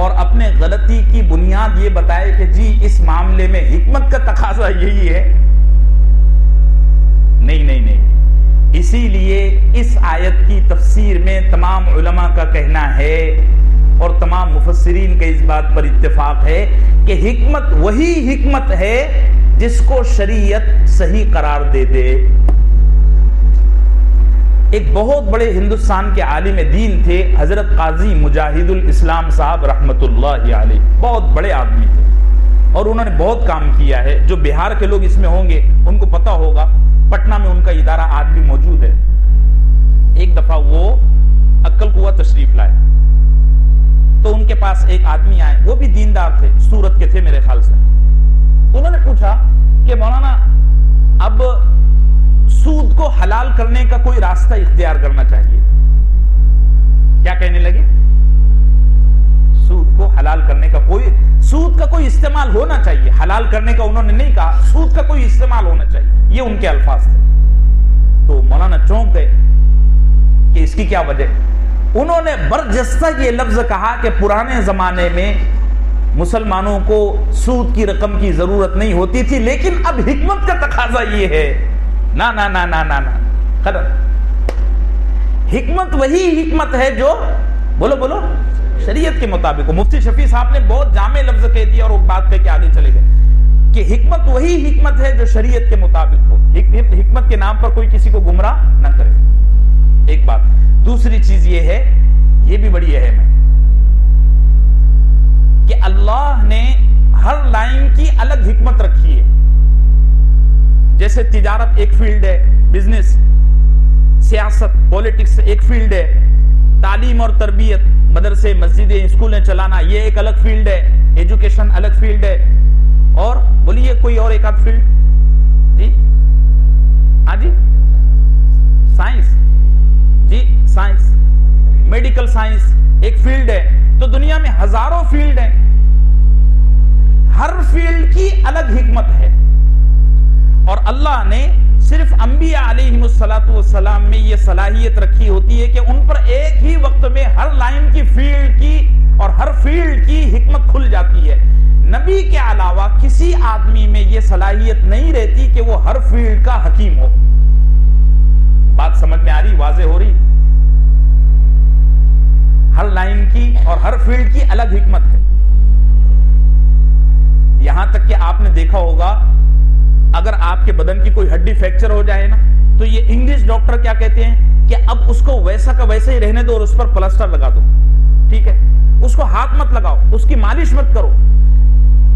اور اپنے غلطی کی بنیاد یہ بتائے کہ جی اس معاملے میں حکمت کا تقاضا یہی ہے، نہیں۔ اسی لیے اس آیت کی تفسیر میں تمام علماء کا کہنا ہے اور تمام مفسرین کا اس بات پر اتفاق ہے کہ حکمت وہی حکمت ہے جس کو شریعت صحیح قرار دے دے۔ ایک بہت بڑے ہندوستان کے عالم دین تھے حضرت قاضی مجاہد الاسلام صاحب رحمت اللہ علیہ، بہت بڑے آدمی تھے اور انہوں نے بہت کام کیا ہے۔ جو بہار کے لوگ اس میں ہوں گے ان کو پتا ہوگا، پٹنہ میں ان کا ادارہ آج بھی موجود ہے۔ ایک دفعہ وہ عقل قوہ تشریف لائے تو ان کے پاس ایک آدمی آئے، وہ بھی دیندار تھے، سورت کے تھے میرے خیال سے۔ انہوں نے پوچھا کہ مولانا اب سود کو حلال کرنے کا کوئی راستہ اختیار کرنا چاہیے۔ کیا کہنے لگے؟ سود کو حلال کرنے کا سود کا کوئی استعمال ہونا چاہیے، حلال کرنے کا انہوں نے نہیں کہا، سود کا کوئی استعمال ہونا چاہیے، یہ ان کے الفاظ تھے۔ تو مولانا چونک گئے کہ اس کی کیا وجہ؟ انہوں نے برجستہ یہ لفظ کہا کہ پرانے زمانے میں مسلمانوں کو سود کی رقم کی ضرورت نہیں ہوتی تھی، لیکن اب حکمت کا تقاضا یہ ہے۔ نا غلط۔ حکمت وہی حکمت ہے جو بولو شریعت کے مطابق ہو۔ مفتی شفیع صاحب نے بہت جامع لفظ کہہ دیا اور وہ بات کہہ کے آگے چلے گئے کہ حکمت وہی حکمت ہے جو شریعت کے مطابق ہو، حکمت کے نام پر کوئی کسی کو گمراہ نہ کرے۔ ایک بات۔ دوسری چیز یہ ہے، یہ بھی بڑی اہم ہے، کہ اللہ نے ہر لائن کی الگ حکمت رکھی ہے۔ جیسے تجارت ایک فیلڈ ہے، بزنس، سیاست، پولیٹکس ایک فیلڈ ہے، تعلیم اور تربیت، مدرسے، مسجدیں، اسکولیں چلانا یہ ایک الگ فیلڈ ہے، ایجوکیشن الگ فیلڈ ہے، اور بولیے کوئی اور ایک آدھ فیلڈ؟ جی ہاں جی سائنس، جی سائنس، میڈیکل سائنس ایک فیلڈ ہے۔ تو دنیا میں ہزاروں فیلڈ ہیں، ہر فیلڈ کی الگ حکمت ہے، اور اللہ نے صرف انبیاء علیہم السلام میں یہ صلاحیت رکھی ہوتی ہے کہ ان پر ایک ہی وقت میں ہر لائن کی فیلڈ کی اور ہر فیلڈ کی حکمت کھل جاتی ہے۔ نبی کے علاوہ کسی کسی آدمی میں یہ صلاحیت نہیں رہتی کہ وہ ہر فیلڈ کا حکیم ہو. بات سمجھ میں آ رہی, واضح ہو رہی؟ ہر لائن کی اور ہر فیلڈ کی الگ حکمت ہے. یہاں تک کہ آپ نے دیکھا ہوگا اگر آپ کے بدن کی کوئی ہڈی فریکچر ہو جائے نا تو یہ انگلش ڈاکٹر کیا کہتے ہیں کہ اب اس کو ویسا کا ویسا ہی رہنے دو اور اس پر پلسٹر لگا دو. ٹھیک ہے, اس کو ہاتھ مت لگاؤ, اس کی مالش مت کرو.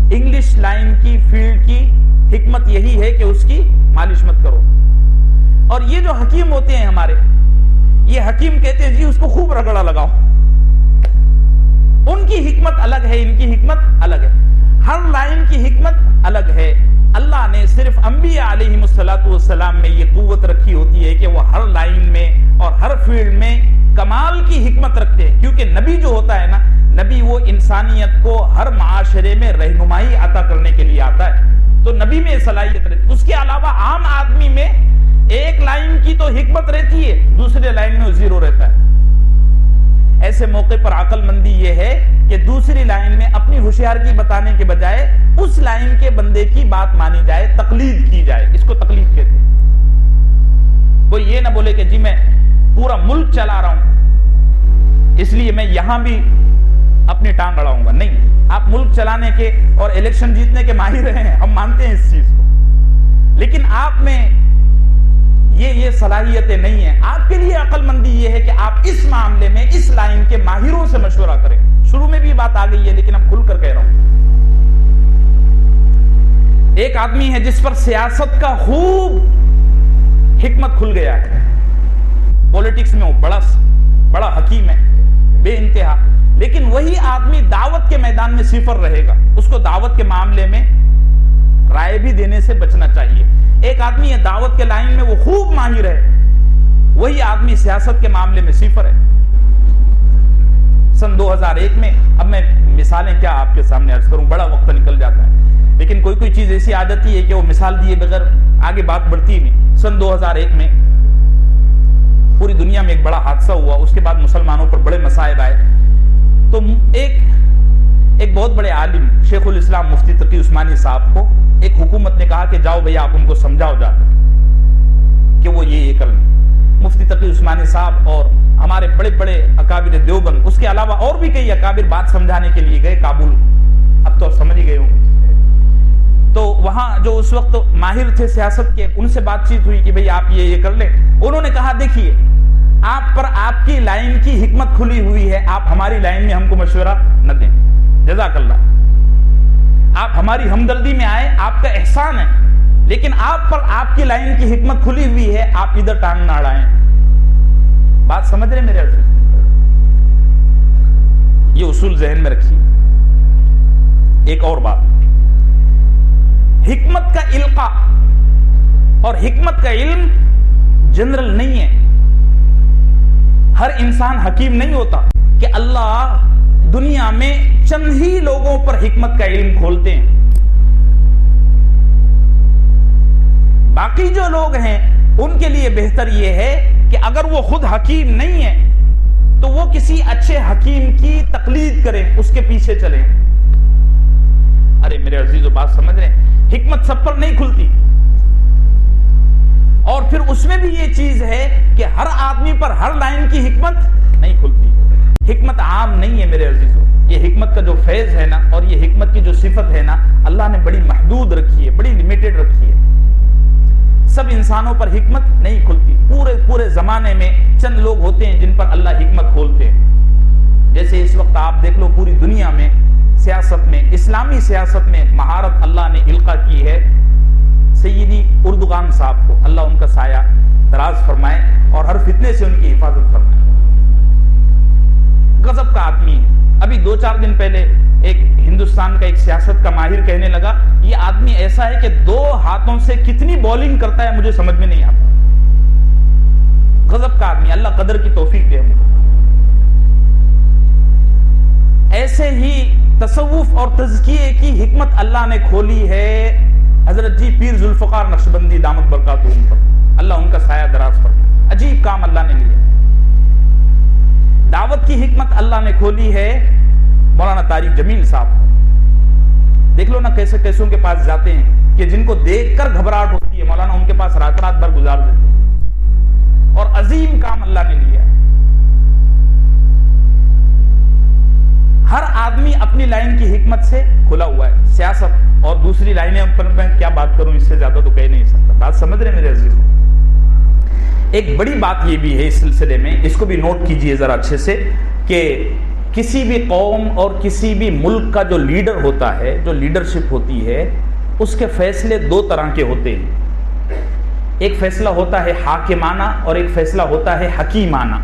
انگلش لائن کی فیلڈ کی حکمت یہی ہے کہ اس کی مالش مت کرو. اور یہ جو حکیم ہوتے ہیں ہمارے, یہ حکیم کہتے ہیں جی اس کو خوب رگڑا لگاؤ. ان کی حکمت الگ ہے, ان کی حکمت الگ ہے. ہر لائن کی حکمت الگ ہے. اللہ نے صرف انبیاء علیہم السلام میں یہ قوت رکھی ہوتی ہے کہ وہ ہر لائن میں اور ہر فیلڈ میں کمال کی حکمت رکھتے ہیں, کیونکہ نبی جو ہوتا ہے نا, نبی وہ انسانیت کو ہر معاشرے میں رہنمائی عطا کرنے کے لیے آتا ہے, تو نبی میں صلاحیت رہتی. اس کے علاوہ عام آدمی میں ایک لائن کی تو حکمت رہتی ہے, دوسرے لائن میں زیرو رہتا ہے. ایسے موقع پر عقل مندی یہ ہے کہ دوسری لائن میں اپنی ہوشیارکی بتانے کے بجائے اس لائن کے بندے کی بات مانی جائے, تقلید کی جائے. اس کو تقلید کہتے ہیں. کوئی یہ نہ بولے کہ جی میں پورا ملک چلا رہا ہوں اس لیے میں یہاں بھی اپنی ٹانگ اڑاؤں گا. نہیں, آپ ملک چلانے کے اور الیکشن جیتنے کے ماہر ہیں, ہم مانتے ہیں اس چیز کو, لیکن آپ میں یہ صلاحیتیں نہیں ہیں. آپ کے لیے عقل مندی یہ ہے کہ آپ اس معاملے میں اس لائن کے ماہروں سے مشورہ کریں. شروع میں بھی بات آ گئی ہے لیکن اب کھل کر کہہ رہا ہوں. ایک آدمی ہے جس پر سیاست کا خوب حکمت کھل گیا ہے, پولیٹکس میں وہ بڑا حکیم ہے بے انتہا, لیکن وہی آدمی دعوت کے میدان میں صفر رہے گا. اس کو دعوت کے معاملے میں رائے بھی دینے سے بچنا چاہیے. ایک آدمی ہے دعوت کے لائن میں وہ خوب ماہر ہے, وہی آدمی سیاست کے معاملے میں صفر ہے. سن 2001 میں, اب میں مثالیں کیا آپ کے سامنے عرض کروں, بڑا وقت نکل جاتا ہے, لیکن کوئی چیز ایسی آ جاتی ہے کہ وہ مثال دیے بغیر آگے بات بڑھتی نہیں. سن 2001 میں پوری دنیا میں ایک بڑا حادثہ ہوا, اس کے بعد مسلمانوں پر بڑے مصائب آئے. تو ایک بہت بڑے عالم شیخ الاسلام مفتی تقی عثمانی صاحب کو ایک حکومت نے کہا کہ جاؤ بھئی آپ ان کو سمجھاؤ جا کہ وہ یہ کر لیں. مفتی تقی عثمانی صاحب اور ہمارے بڑے بڑے اکابر دیوبند, اس کے علاوہ اور بھی کئی اکابر بات سمجھانے کے لیے گئے کابل. اب تو آپ سمجھ ہی گئے ہوں. تو وہاں جو اس وقت ماہر تھے سیاست کے, ان سے بات چیت ہوئی کہ بھئی آپ یہ کر لیں. انہوں نے کہا دیکھیے آپ پر آپ کی لائن کی حکمت کھلی ہوئی ہے, آپ ہماری لائن میں ہم کو مشورہ نہ دیں. جزاک اللہ, آپ ہماری ہمدردی میں آئے, آپ کا احسان ہے, لیکن آپ پر آپ کی لائن کی حکمت کھلی ہوئی ہے, آپ ادھر ٹانگ نہ اڑائیں. بات سمجھ رہے میرے عزیز؟ یہ اصول ذہن میں رکھیے. ایک اور بات, حکمت کا القاء اور حکمت کا علم جنرل نہیں ہے. ہر انسان حکیم نہیں ہوتا کہ اللہ دنیا میں چند ہی لوگوں پر حکمت کا علم کھولتے ہیں. باقی جو لوگ ہیں ان کے لیے بہتر یہ ہے کہ اگر وہ خود حکیم نہیں ہے تو وہ کسی اچھے حکیم کی تقلید کریں, اس کے پیچھے چلیں. ارے میرے عزیزو بات سمجھ رہے ہیں, حکمت سب پر نہیں کھلتی. اور پھر اس میں بھی یہ چیز ہے کہ ہر آدمی پر ہر لائن کی حکمت نہیں کھلتی. حکمت عام نہیں ہے میرے عزیزو. یہ حکمت کا جو فیض ہے نا اور یہ حکمت کی جو صفت ہے نا, اللہ نے بڑی محدود رکھی ہے, بڑی لیمیٹڈ رکھی ہے. سب انسانوں پر حکمت نہیں کھلتی. پورے زمانے میں چند لوگ ہوتے ہیں جن پر اللہ حکمت کھولتے ہیں. جیسے اس وقت آپ دیکھ لو پوری دنیا میں سیاست میں, اسلامی سیاست میں مہارت اللہ نے القا کی ہے سیدی اردوغان صاحب کو, اللہ ان کا سایہ دراز فرمائے اور ہر فتنے سے ان کی حفاظت فرمائے. غضب کا آدمی. ابھی 2-4 دن پہلے ایک ہندوستان کا ایک سیاست کا ماہر کہنے لگا یہ آدمی ایسا ہے کہ 2 ہاتھوں سے کتنی بولنگ کرتا ہے مجھے سمجھ میں نہیں آتا. غضب کا آدمی, اللہ قدر کی توفیق دے ہم کو. ایسے ہی تصوف اور تزکیے کی حکمت اللہ نے کھولی ہے حضرت جی پیر ذوالفقار نقشبندی دامت برکاتہم پر, اللہ ان کا سایہ دراز فرمائے. عجیب کام اللہ نے لیا. دعوت کی حکمت اللہ نے کھولی ہے مولانا طارق جمیل صاحب. دیکھ لو نا کیسے کیسوں کے پاس جاتے ہیں کہ جن کو دیکھ کر گھبراہٹ ہوتی ہے، مولانا ان کے پاس رات رات بھر گزار دیتے ہیں، اور عظیم کام اللہ نے لیا ہے۔ ہر آدمی اپنی لائن کی حکمت سے کھلا ہوا ہے، سیاست اور دوسری لائنیں پر میں کیا بات کروں، اس سے زیادہ تو کہہ نہیں سکتا۔ بات سمجھ رہے میرے عزیزوں؟ ایک بڑی بات یہ بھی ہے اس سلسلے میں، اس کو بھی نوٹ کیجئے ذرا اچھے سے، کہ کسی بھی قوم اور کسی بھی ملک کا جو لیڈر ہوتا ہے، جو لیڈرشپ ہوتی ہے، اس کے فیصلے دو طرح کے ہوتے ہیں۔ ایک فیصلہ ہوتا ہے حاکمانہ اور ایک فیصلہ ہوتا ہے حکیمانہ۔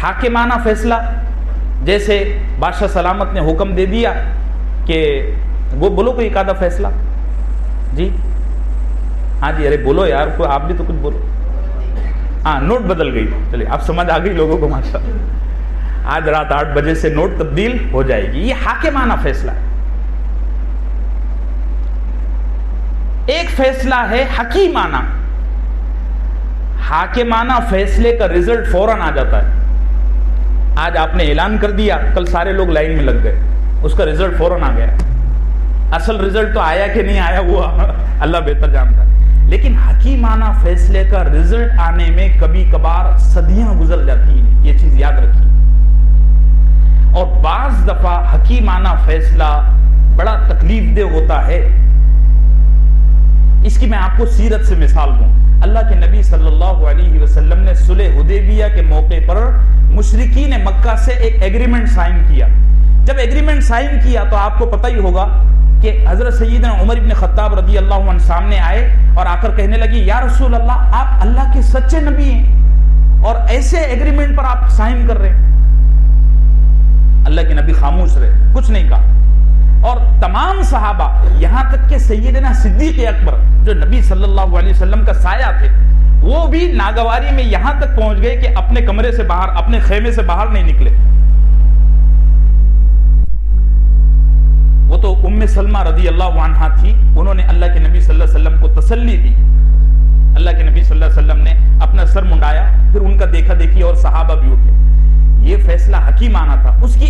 حاکمانہ فیصلہ، جیسے بادشاہ سلامت نے حکم دے دیا کہ وہ بولو کوئی ایک آدھا فیصلہ، جی ہاں جی، ارے بولو یار، کوئی آپ بھی تو کچھ بولو۔ ہاں، نوٹ بدل گئی، چلیے اب سمجھ آ گئی لوگوں کو ماشاءاللہ۔ آج رات 8 بجے سے نوٹ تبدیل ہو جائے گی۔ یہ حاکمانہ فیصلہ ہے۔ ایک فیصلہ ہے حکیمانہ۔ حاکمانہ فیصلے کا رزلٹ فوراً آ جاتا ہے۔ آج آپ نے اعلان کر دیا، کل سارے لوگ لائن میں لگ گئے، اس کا رزلٹ فوراً آ گیا۔ اصل رزلٹ تو آیا کہ نہیں آیا وہ اللہ بہتر جانتا ہے، لیکن حکیمانہ فیصلے کا رزلٹ آنے میں کبھی کبھار صدیاں گزر جاتی ہیں، یہ چیز یاد رکھیے۔ اور بعض دفعہ حکیمانہ فیصلہ بڑا تکلیف دہ ہوتا ہے۔ اس کی میں آپ کو سیرت سے مثال دوں۔ اللہ کے نبی صلی اللہ علیہ وسلم نے صلح حدیبیہ کے موقع پر مشرکین مکہ سے ایک ایگریمنٹ سائن کیا۔ جب ایگریمنٹ سائن کیا تو آپ کو پتہ ہی ہوگا کہ حضرت سیدنا عمر بن خطاب رضی اللہ عنہ سامنے آئے اور آ کر کہنے لگی، یا رسول اللہ، آپ اللہ کے سچے نبی ہیں اور ایسے ایگریمنٹ پر آپ سائن کر رہے ہیں۔ اللہ کے نبی خاموش رہے، کچھ نہیں کہا۔ اور تمام صحابہ، یہاں تک کہ سیدنا صدیق اکبر جو نبی صلی اللہ علیہ وسلم کا سایہ تھے، وہ بھی ناگواری میں یہاں تک پہنچ گئے کہ اپنے کمرے سے باہر، اپنے خیمے سے باہر نہیں نکلے۔ وہ تو ام سلمہ رضی اللہ عنہا تھی، انہوں نے اللہ کے نبی صلی اللہ علیہ وسلم کو تسلی دی۔ اللہ کے نبی صلی اللہ علیہ وسلم نے اپنا سر منڈایا، پھر ان کا دیکھا دیکھی اور صحابہ بھی اٹھے۔ یہ فیصلہ حکیمانہ تھا۔ اس کی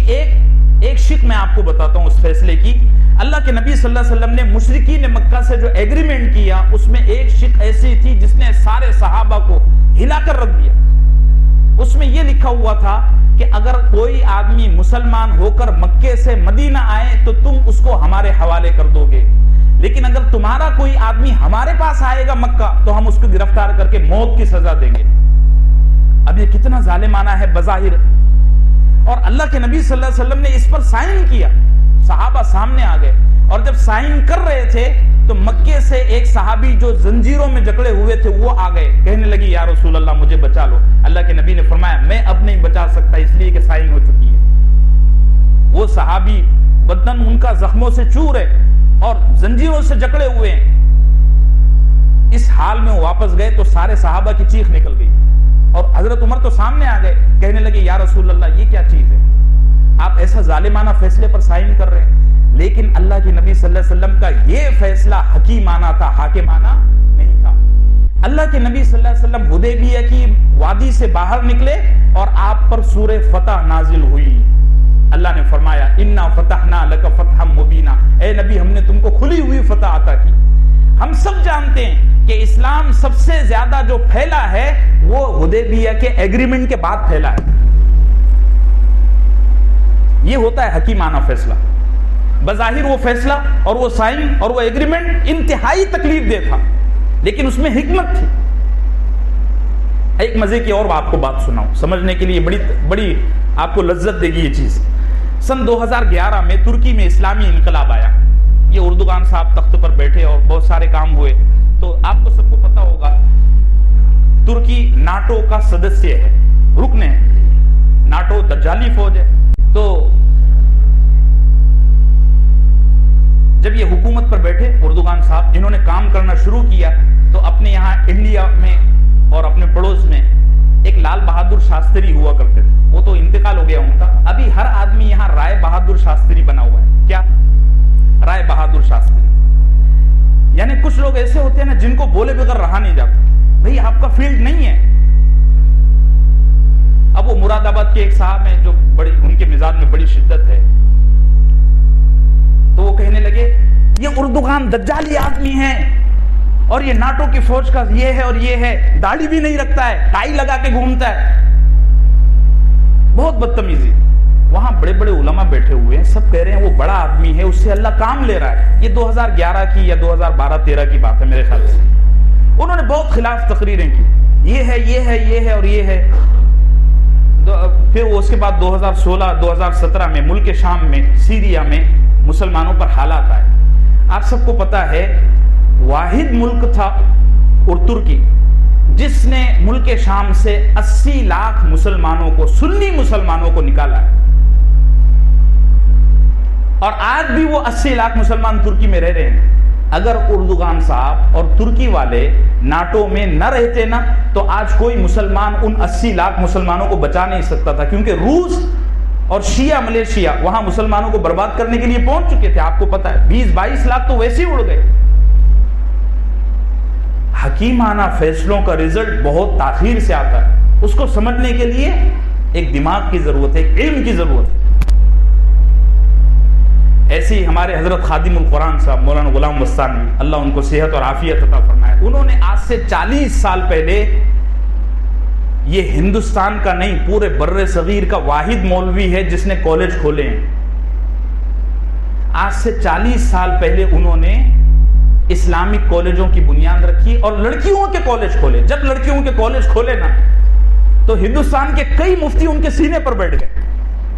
ایک شک میں آپ کو بتاتا ہوں اس فیصلے کی۔ اللہ کے نبی صلی اللہ علیہ وسلم نے مشرکین مکہ سے جو ایگریمنٹ کیا، اس میں ایک شک ایسی تھی جس نے سارے صحابہ کو ہلا کر رکھ دیا۔ اس میں یہ لکھا ہوا تھا کہ اگر کوئی آدمی مسلمان ہو کر مکے سے مدینہ آئے تو تم اس کو ہمارے حوالے کر دو گے، لیکن اگر تمہارا کوئی آدمی ہمارے پاس آئے گا مکہ تو ہم اس کو گرفتار کر کے موت کی سزا دیں گے۔ اب یہ کتنا ظالمانہ ہے بظاہر، اور اللہ کے نبی صلی اللہ علیہ وسلم نے اس پر سائن کیا۔ صحابہ سامنے آ گئے، اور جب سائن کر رہے تھے تو مکے سے ایک صحابی جو زنجیروں میں جکڑے ہوئے تھے وہ آ گئے، کہنے لگی، یا رسول اللہ مجھے بچا لو۔ اللہ کے نبی نے فرمایا، میں اب نہیں بچا سکتا، اس لیے کہ سائن ہو چکی ہے۔ وہ صحابی بدن ان کا زخموں سے چور ہے اور زنجیروں سے جکڑے ہوئے ہیں۔ اس حال میں وہ واپس گئے تو سارے صحابہ کی چیخ نکل گئی، اور حضرت عمر تو سامنے آ گئے، کہنے لگے، یا رسول اللہ یہ کیا چیز ہے، آپ ایسا ظالمانہ فیصلے پر سائن کر رہے ہیں۔ لیکن اللہ کے نبی صلی اللہ علیہ وسلم کا یہ فیصلہ حکیمانہ تھا، حاکمانہ نہیں تھا۔ اللہ کے نبی صلی اللہ علیہ وسلم حدیبیہ کی وادی سے باہر نکلے اور آپ پر سورہ فتح نازل ہوئی۔ اللہ نے فرمایا، انا فتحنا لک فتحا مبینا، اے نبی ہم نے تم کو کھلی ہوئی فتح عطا کی۔ ہم سب جانتے ہیں کہ اسلام سب سے زیادہ جو پھیلا ہے وہ حدیبیہ کے ایگریمنٹ کے بعد پھیلا ہے۔ یہ ہوتا ہے حکیمانہ فیصلہ۔ بظاہر وہ فیصلہ اور وہ سائن اور وہ ایگریمنٹ انتہائی تکلیف دہ تھا، لیکن اس میں حکمت تھی۔ ایک مزے کی اور آپ کو بات سناؤں، سمجھنے کے لیے بڑی آپ کو لذت دے گی یہ چیز۔ سن 2011 میں ترکی میں اسلامی انقلاب آیا۔ یہ اردوغان صاحب تخت پر بیٹھے اور بہت سارے کام ہوئے۔ تو آپ کو سب کو پتا ہوگا ترکی ناٹو کا سدسیہ ہے، رکن ہے، ناٹو دجالی فوج ہے۔ تو جب یہ حکومت پر بیٹھے اردوغان صاحب، انہوں نے کام کرنا شروع کیا تو اپنے یہاں انڈیا میں اور اپنے پڑوس میں ایک لال بہادر شاستری ہوا کرتے تھے، وہ تو انتقال ہو گیا ان کا۔ ابھی ہر آدمی یہاں رائے بہادر شاستری بنا ہوا ہے۔ کیا؟ رائے بہادر شاستری۔ یعنی کچھ لوگ ایسے ہوتے ہیں نا جن کو بولے بغیر رہا نہیں جاتا، بھئی آپ کا فیلڈ نہیں ہے۔ اب وہ مراد آباد کے ایک صاحب ہیں جو ان کے مزاج میں بڑی شدت ہے، تو وہ کہنے اردوغان دجالی آدمی ہے اور یہ ناٹو کی فوج کا یہ ہے اور یہ ہے, داڑھی بھی نہیں رکھتا ہے, ٹائی لگا کے گھومتا ہے, بہت بدتمیزی. وہاں بڑے بڑے علماء بیٹھے ہوئے ہیں, سب کہہ رہے ہیں وہ بڑا آدمی ہے, اس سے اللہ کام لے رہا ہے. یہ 2011 کی یا 2012-13 کی بات ہے میرے خیال سے. انہوں نے بہت خلاف تقریریں کی, یہ ہے یہ ہے یہ ہے اور یہ ہے. پھر اس کے بعد 2016-2017 میں ملک شام میں, سیریا میں مسلمانوں پر حالات آئے. آپ سب کو پتا ہے واحد ملک تھا ترکی جس نے ملک شام سے 80 لاکھ مسلمانوں کو, سنی مسلمانوں کو نکالا ہے, اور آج بھی وہ 80 لاکھ مسلمان ترکی میں رہ رہے ہیں. اگر اردوغان صاحب اور ترکی والے ناٹو میں نہ رہتے نا تو آج کوئی مسلمان ان 80 لاکھ مسلمانوں کو بچا نہیں سکتا تھا, کیونکہ روس اور شیعہ ملیشیا وہاں مسلمانوں کو برباد کرنے کے لیے پہنچ چکے تھے. آپ کو پتا ہے 20-22 لاکھ تو ویسے ہی اڑ گئے. حکیمانہ فیصلوں کا رزلٹ بہت تاخیر سے آتا ہے, اس کو سمجھنے کے لیے ایک دماغ کی ضرورت ہے, ایک علم کی ضرورت ہے. ایسے ہی ہمارے حضرت خادم القرآن صاحب مولانا غلام مستانی, اللہ ان کو صحت اور عافیت عطا فرمائے, انہوں نے آج سے 40 سال پہلے, یہ ہندوستان کا نہیں پورے بر صغیر کا واحد مولوی ہے جس نے کالج کھولے ہیں. آج سے 40 سال پہلے انہوں نے اسلامک کالجوں کی بنیاد رکھی اور لڑکیوں کے کالج کھولے. جب لڑکیوں کے کالج کھولے نا تو ہندوستان کے کئی مفتی ان کے سینے پر بیٹھ گئے,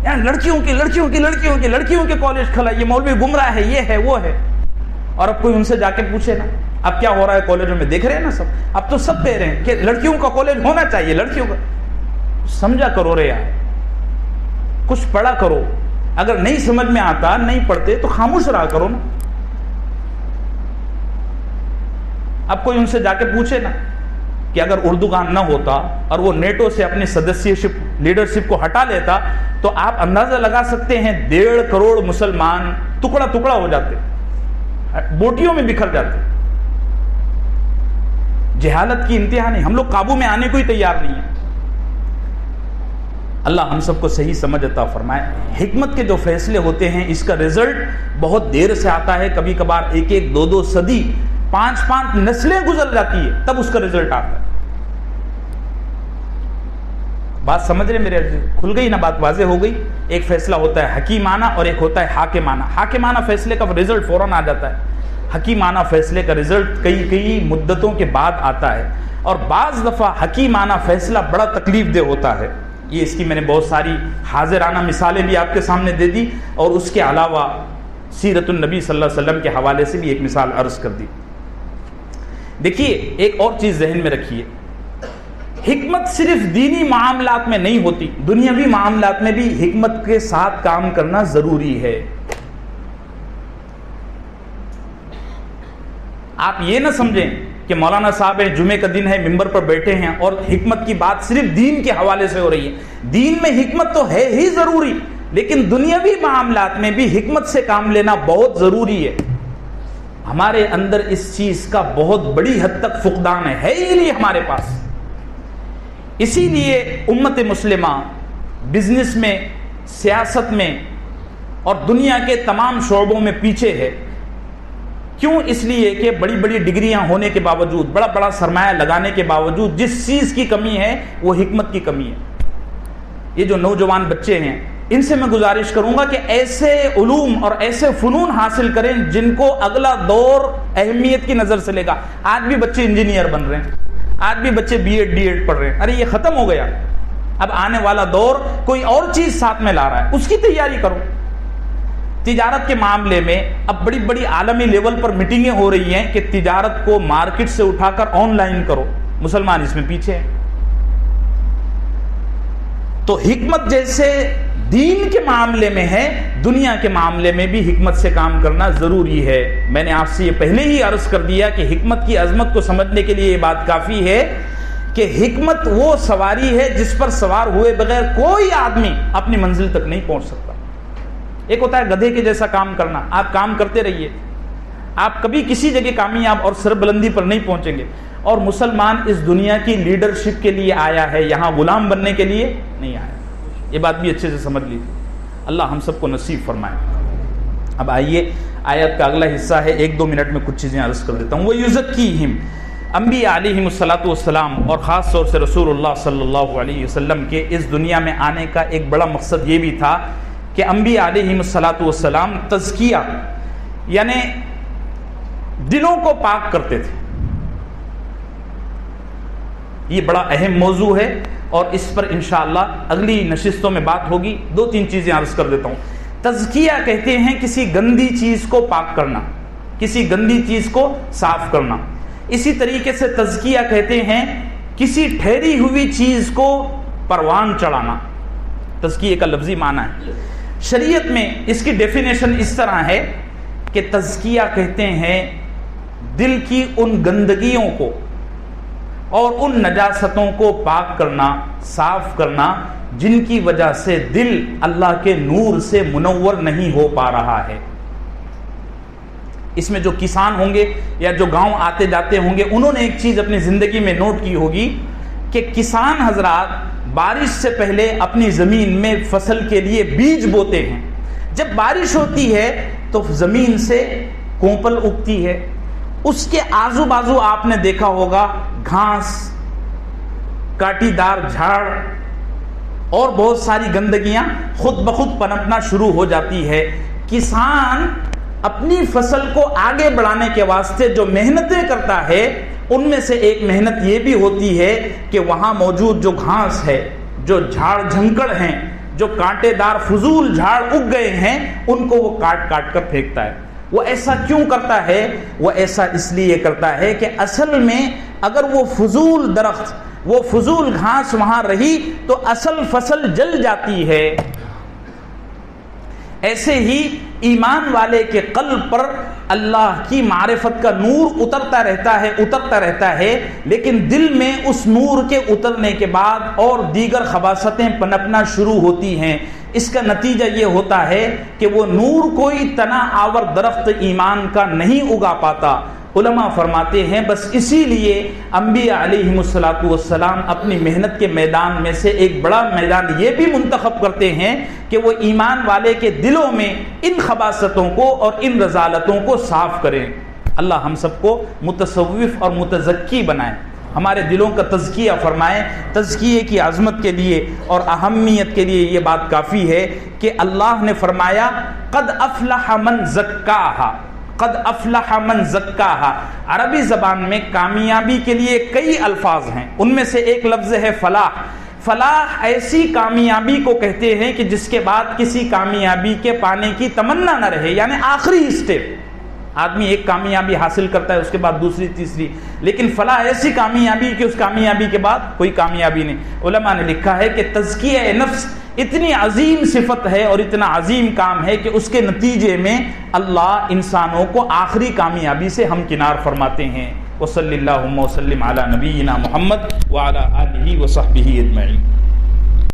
یہاں لڑکیوں کے کالج کھلا, یہ مولوی گمراہ ہے, یہ ہے وہ ہے. اور اب کوئی ان سے جا کے پوچھے نا اب کیا ہو رہا ہے کالجوں میں, دیکھ رہے ہیں نا سب, اب تو سب کہہ رہے ہیں کہ لڑکیوں کا کالج ہونا چاہیے, لڑکیوں کا. سمجھا کرو رے یار, کچھ پڑھا کرو. اگر نہیں سمجھ میں آتا, نہیں پڑھتے تو خاموش رہا کرو نا. اب کوئی ان سے جا کے پوچھے نا کہ اگر اردوغان نہ ہوتا اور وہ نیٹو سے اپنی صدرشپ لیڈرشپ کو ہٹا لیتا تو آپ اندازہ لگا سکتے ہیں 1.5 کروڑ مسلمان ٹکڑا ٹکڑا ہو جاتے, بوٹیوں میں بکھر جاتے. جہالت کی انتہا نہیں, ہم لوگ قابو میں آنے کو ہی تیار نہیں ہیں. اللہ ہم سب کو صحیح سمجھ عطا فرمائے. حکمت کے جو فیصلے ہوتے ہیں اس کا رزلٹ بہت دیر سے آتا ہے, کبھی کبھار 1-2 صدی 5 نسلیں گزر جاتی ہے تب اس کا رزلٹ آتا ہے. بات سمجھ رہے میرے, کھل گئی نا بات, واضح ہو گئی. ایک فیصلہ ہوتا ہے حکیمانہ اور ایک ہوتا ہے حاکمانہ. حاکمانہ فیصلے کا رزلٹ فوراً آ جاتا ہے, حکیمانہ فیصلے کا رزلٹ کئی مدتوں کے بعد آتا ہے. اور بعض دفعہ حکیمانہ فیصلہ بڑا تکلیف دہ ہوتا ہے. یہ اس کی میں نے بہت ساری حاضرانہ مثالیں بھی آپ کے سامنے دے دی, اور اس کے علاوہ سیرت النبی صلی اللہ علیہ وسلم کے حوالے سے بھی ایک مثال عرض کر دی. دیکھیے ایک اور چیز ذہن میں رکھیے, حکمت صرف دینی معاملات میں نہیں ہوتی, دنیاوی معاملات میں بھی حکمت کے ساتھ کام کرنا ضروری ہے. آپ یہ نہ سمجھیں کہ مولانا صاحب جمعے کا دن ہے, ممبر پر بیٹھے ہیں اور حکمت کی بات صرف دین کے حوالے سے ہو رہی ہے. دین میں حکمت تو ہے ہی ضروری, لیکن دنیاوی معاملات میں بھی حکمت سے کام لینا بہت ضروری ہے. ہمارے اندر اس چیز کا بہت بڑی حد تک فقدان ہے ہی نہیں ہمارے پاس. اسی لیے امت مسلمہ بزنس میں, سیاست میں اور دنیا کے تمام شعبوں میں پیچھے ہے. کیوں؟ اس لیے کہ بڑی بڑی ڈگریاں ہونے کے باوجود, بڑا بڑا سرمایہ لگانے کے باوجود جس چیز کی کمی ہے وہ حکمت کی کمی ہے. یہ جو نوجوان بچے ہیں ان سے میں گزارش کروں گا کہ ایسے علوم اور ایسے فنون حاصل کریں جن کو اگلا دور اہمیت کی نظر سے لے گا. آج بھی بچے انجینئر بن رہے ہیں, آج بھی بچے بی ایڈ ڈی ایڈ پڑھ رہے ہیں. ارے یہ ختم ہو گیا, اب آنے والا دور کوئی اور چیز ساتھ میں لا رہا ہے, اس کی تیاری کرو. تجارت کے معاملے میں اب بڑی بڑی عالمی لیول پر میٹنگیں ہو رہی ہیں کہ تجارت کو مارکیٹ سے اٹھا کر آن لائن کرو. مسلمان اس میں پیچھے ہیں. تو حکمت جیسے دین کے معاملے میں ہے, دنیا کے معاملے میں بھی حکمت سے کام کرنا ضروری ہے. میں نے آپ سے یہ پہلے ہی عرض کر دیا کہ حکمت کی عظمت کو سمجھنے کے لیے یہ بات کافی ہے کہ حکمت وہ سواری ہے جس پر سوار ہوئے بغیر کوئی آدمی اپنی منزل تک نہیں پہنچ سکتا. ایک ہوتا ہے گدھے کے جیسا کام کرنا, آپ کام کرتے رہیے, آپ کبھی کسی جگہ کامیاب اور سربلندی پر نہیں پہنچیں گے. اور مسلمان اس دنیا کی لیڈرشپ کے لیے آیا ہے, یہاں غلام بننے کے لیے نہیں آیا. یہ بات بھی اچھے سے سمجھ لیجیے. اللہ ہم سب کو نصیب فرمائے. اب آئیے آیت کا اگلا حصہ ہے، 1-2 منٹ میں کچھ چیزیں عرض کر دیتا ہوں. وَيُزَكِّيهِمْ، انبیاء علیہم الصلاۃ والسلام اور خاص طور سے رسول اللہ صلی اللہ علیہ وسلم کے اس دنیا میں آنے کا ایک بڑا مقصد یہ بھی تھا کہ انبیاء علیہم الصلاۃ والسلام تزکیہ یعنی دلوں کو پاک کرتے تھے. یہ بڑا اہم موضوع ہے اور اس پر انشاءاللہ اگلی نشستوں میں بات ہوگی. 2-3 چیزیں عرض کر دیتا ہوں. تزکیہ کہتے ہیں کسی گندی چیز کو پاک کرنا، کسی گندی چیز کو صاف کرنا. اسی طریقے سے تزکیہ کہتے ہیں کسی ٹھہری ہوئی چیز کو پروان چڑھانا. تزکیہ کا لفظی معنی ہے. شریعت میں اس کی ڈیفینیشن اس طرح ہے کہ تزکیہ کہتے ہیں دل کی ان گندگیوں کو اور ان نجاستوں کو پاک کرنا، صاف کرنا، جن کی وجہ سے دل اللہ کے نور سے منور نہیں ہو پا رہا ہے. اس میں جو کسان ہوں گے یا جو گاؤں آتے جاتے ہوں گے، انہوں نے ایک چیز اپنی زندگی میں نوٹ کی ہوگی کہ کسان حضرات بارش سے پہلے اپنی زمین میں فصل کے لیے بیج بوتے ہیں. جب بارش ہوتی ہے تو زمین سے کونپل اگتی ہے، اس کے آزو بازو آپ نے دیکھا ہوگا گھاس، کاٹی دار جھاڑ اور بہت ساری گندگیاں خود بخود پنپنا شروع ہو جاتی ہے. کسان اپنی فصل کو آگے بڑھانے کے واسطے جو محنتیں کرتا ہے، ان میں سے ایک محنت یہ بھی ہوتی ہے کہ وہاں موجود جو گھاس ہے، جو جھاڑ جھنکڑ ہیں، جو کانٹے دار فضول جھاڑ اگ گئے ہیں، ان کو وہ کاٹ کاٹ کر پھینکتا ہے. وہ ایسا کیوں کرتا ہے؟ وہ ایسا اس لیے کرتا ہے کہ اصل میں اگر وہ فضول درخت، وہ فضول گھاس وہاں رہی تو اصل فصل جل جاتی ہے. ایسے ہی ایمان والے کے قلب پر اللہ کی معرفت کا نور اترتا رہتا ہے، لیکن دل میں اس نور کے اترنے کے بعد اور دیگر خباثتیں پنپنا شروع ہوتی ہیں. اس کا نتیجہ یہ ہوتا ہے کہ وہ نور کوئی تناء آور درخت ایمان کا نہیں اگا پاتا. علماء فرماتے ہیں بس اسی لیے انبیاء علیہم الصلاۃ والسلام اپنی محنت کے میدان میں سے ایک بڑا میدان یہ بھی منتخب کرتے ہیں کہ وہ ایمان والے کے دلوں میں ان خباثتوں کو اور ان رذالتوں کو صاف کریں. اللہ ہم سب کو متصوف اور متزکی بنائے، ہمارے دلوں کا تزکیہ فرمائے. تزکیے کی عظمت کے لیے اور اہمیت کے لیے یہ بات کافی ہے کہ اللہ نے فرمایا قد افلح من زکاہا، قد افلح من زکاہا. عربی زبان میں کامیابی کے لیے کئی الفاظ ہیں، ان میں سے ایک لفظ ہے فلاح. فلاح ایسی کامیابی کو کہتے ہیں کہ جس کے بعد کسی کامیابی کے پانے کی تمنا نہ رہے، یعنی آخری اسٹیپ. آدمی ایک کامیابی حاصل کرتا ہے، اس کے بعد دوسری تیسری، لیکن فلاح ایسی کامیابی کہ اس کامیابی کے بعد کوئی کامیابی نہیں. علماء نے لکھا ہے کہ تزکیہ نفس اتنی عظیم صفت ہے اور اتنا عظیم کام ہے کہ اس کے نتیجے میں اللہ انسانوں کو آخری کامیابی سے ہمکنار فرماتے ہیں. وصلی اللہم وسلم علی نبینا محمد وعلی آلہ وصحبہ اجمعین.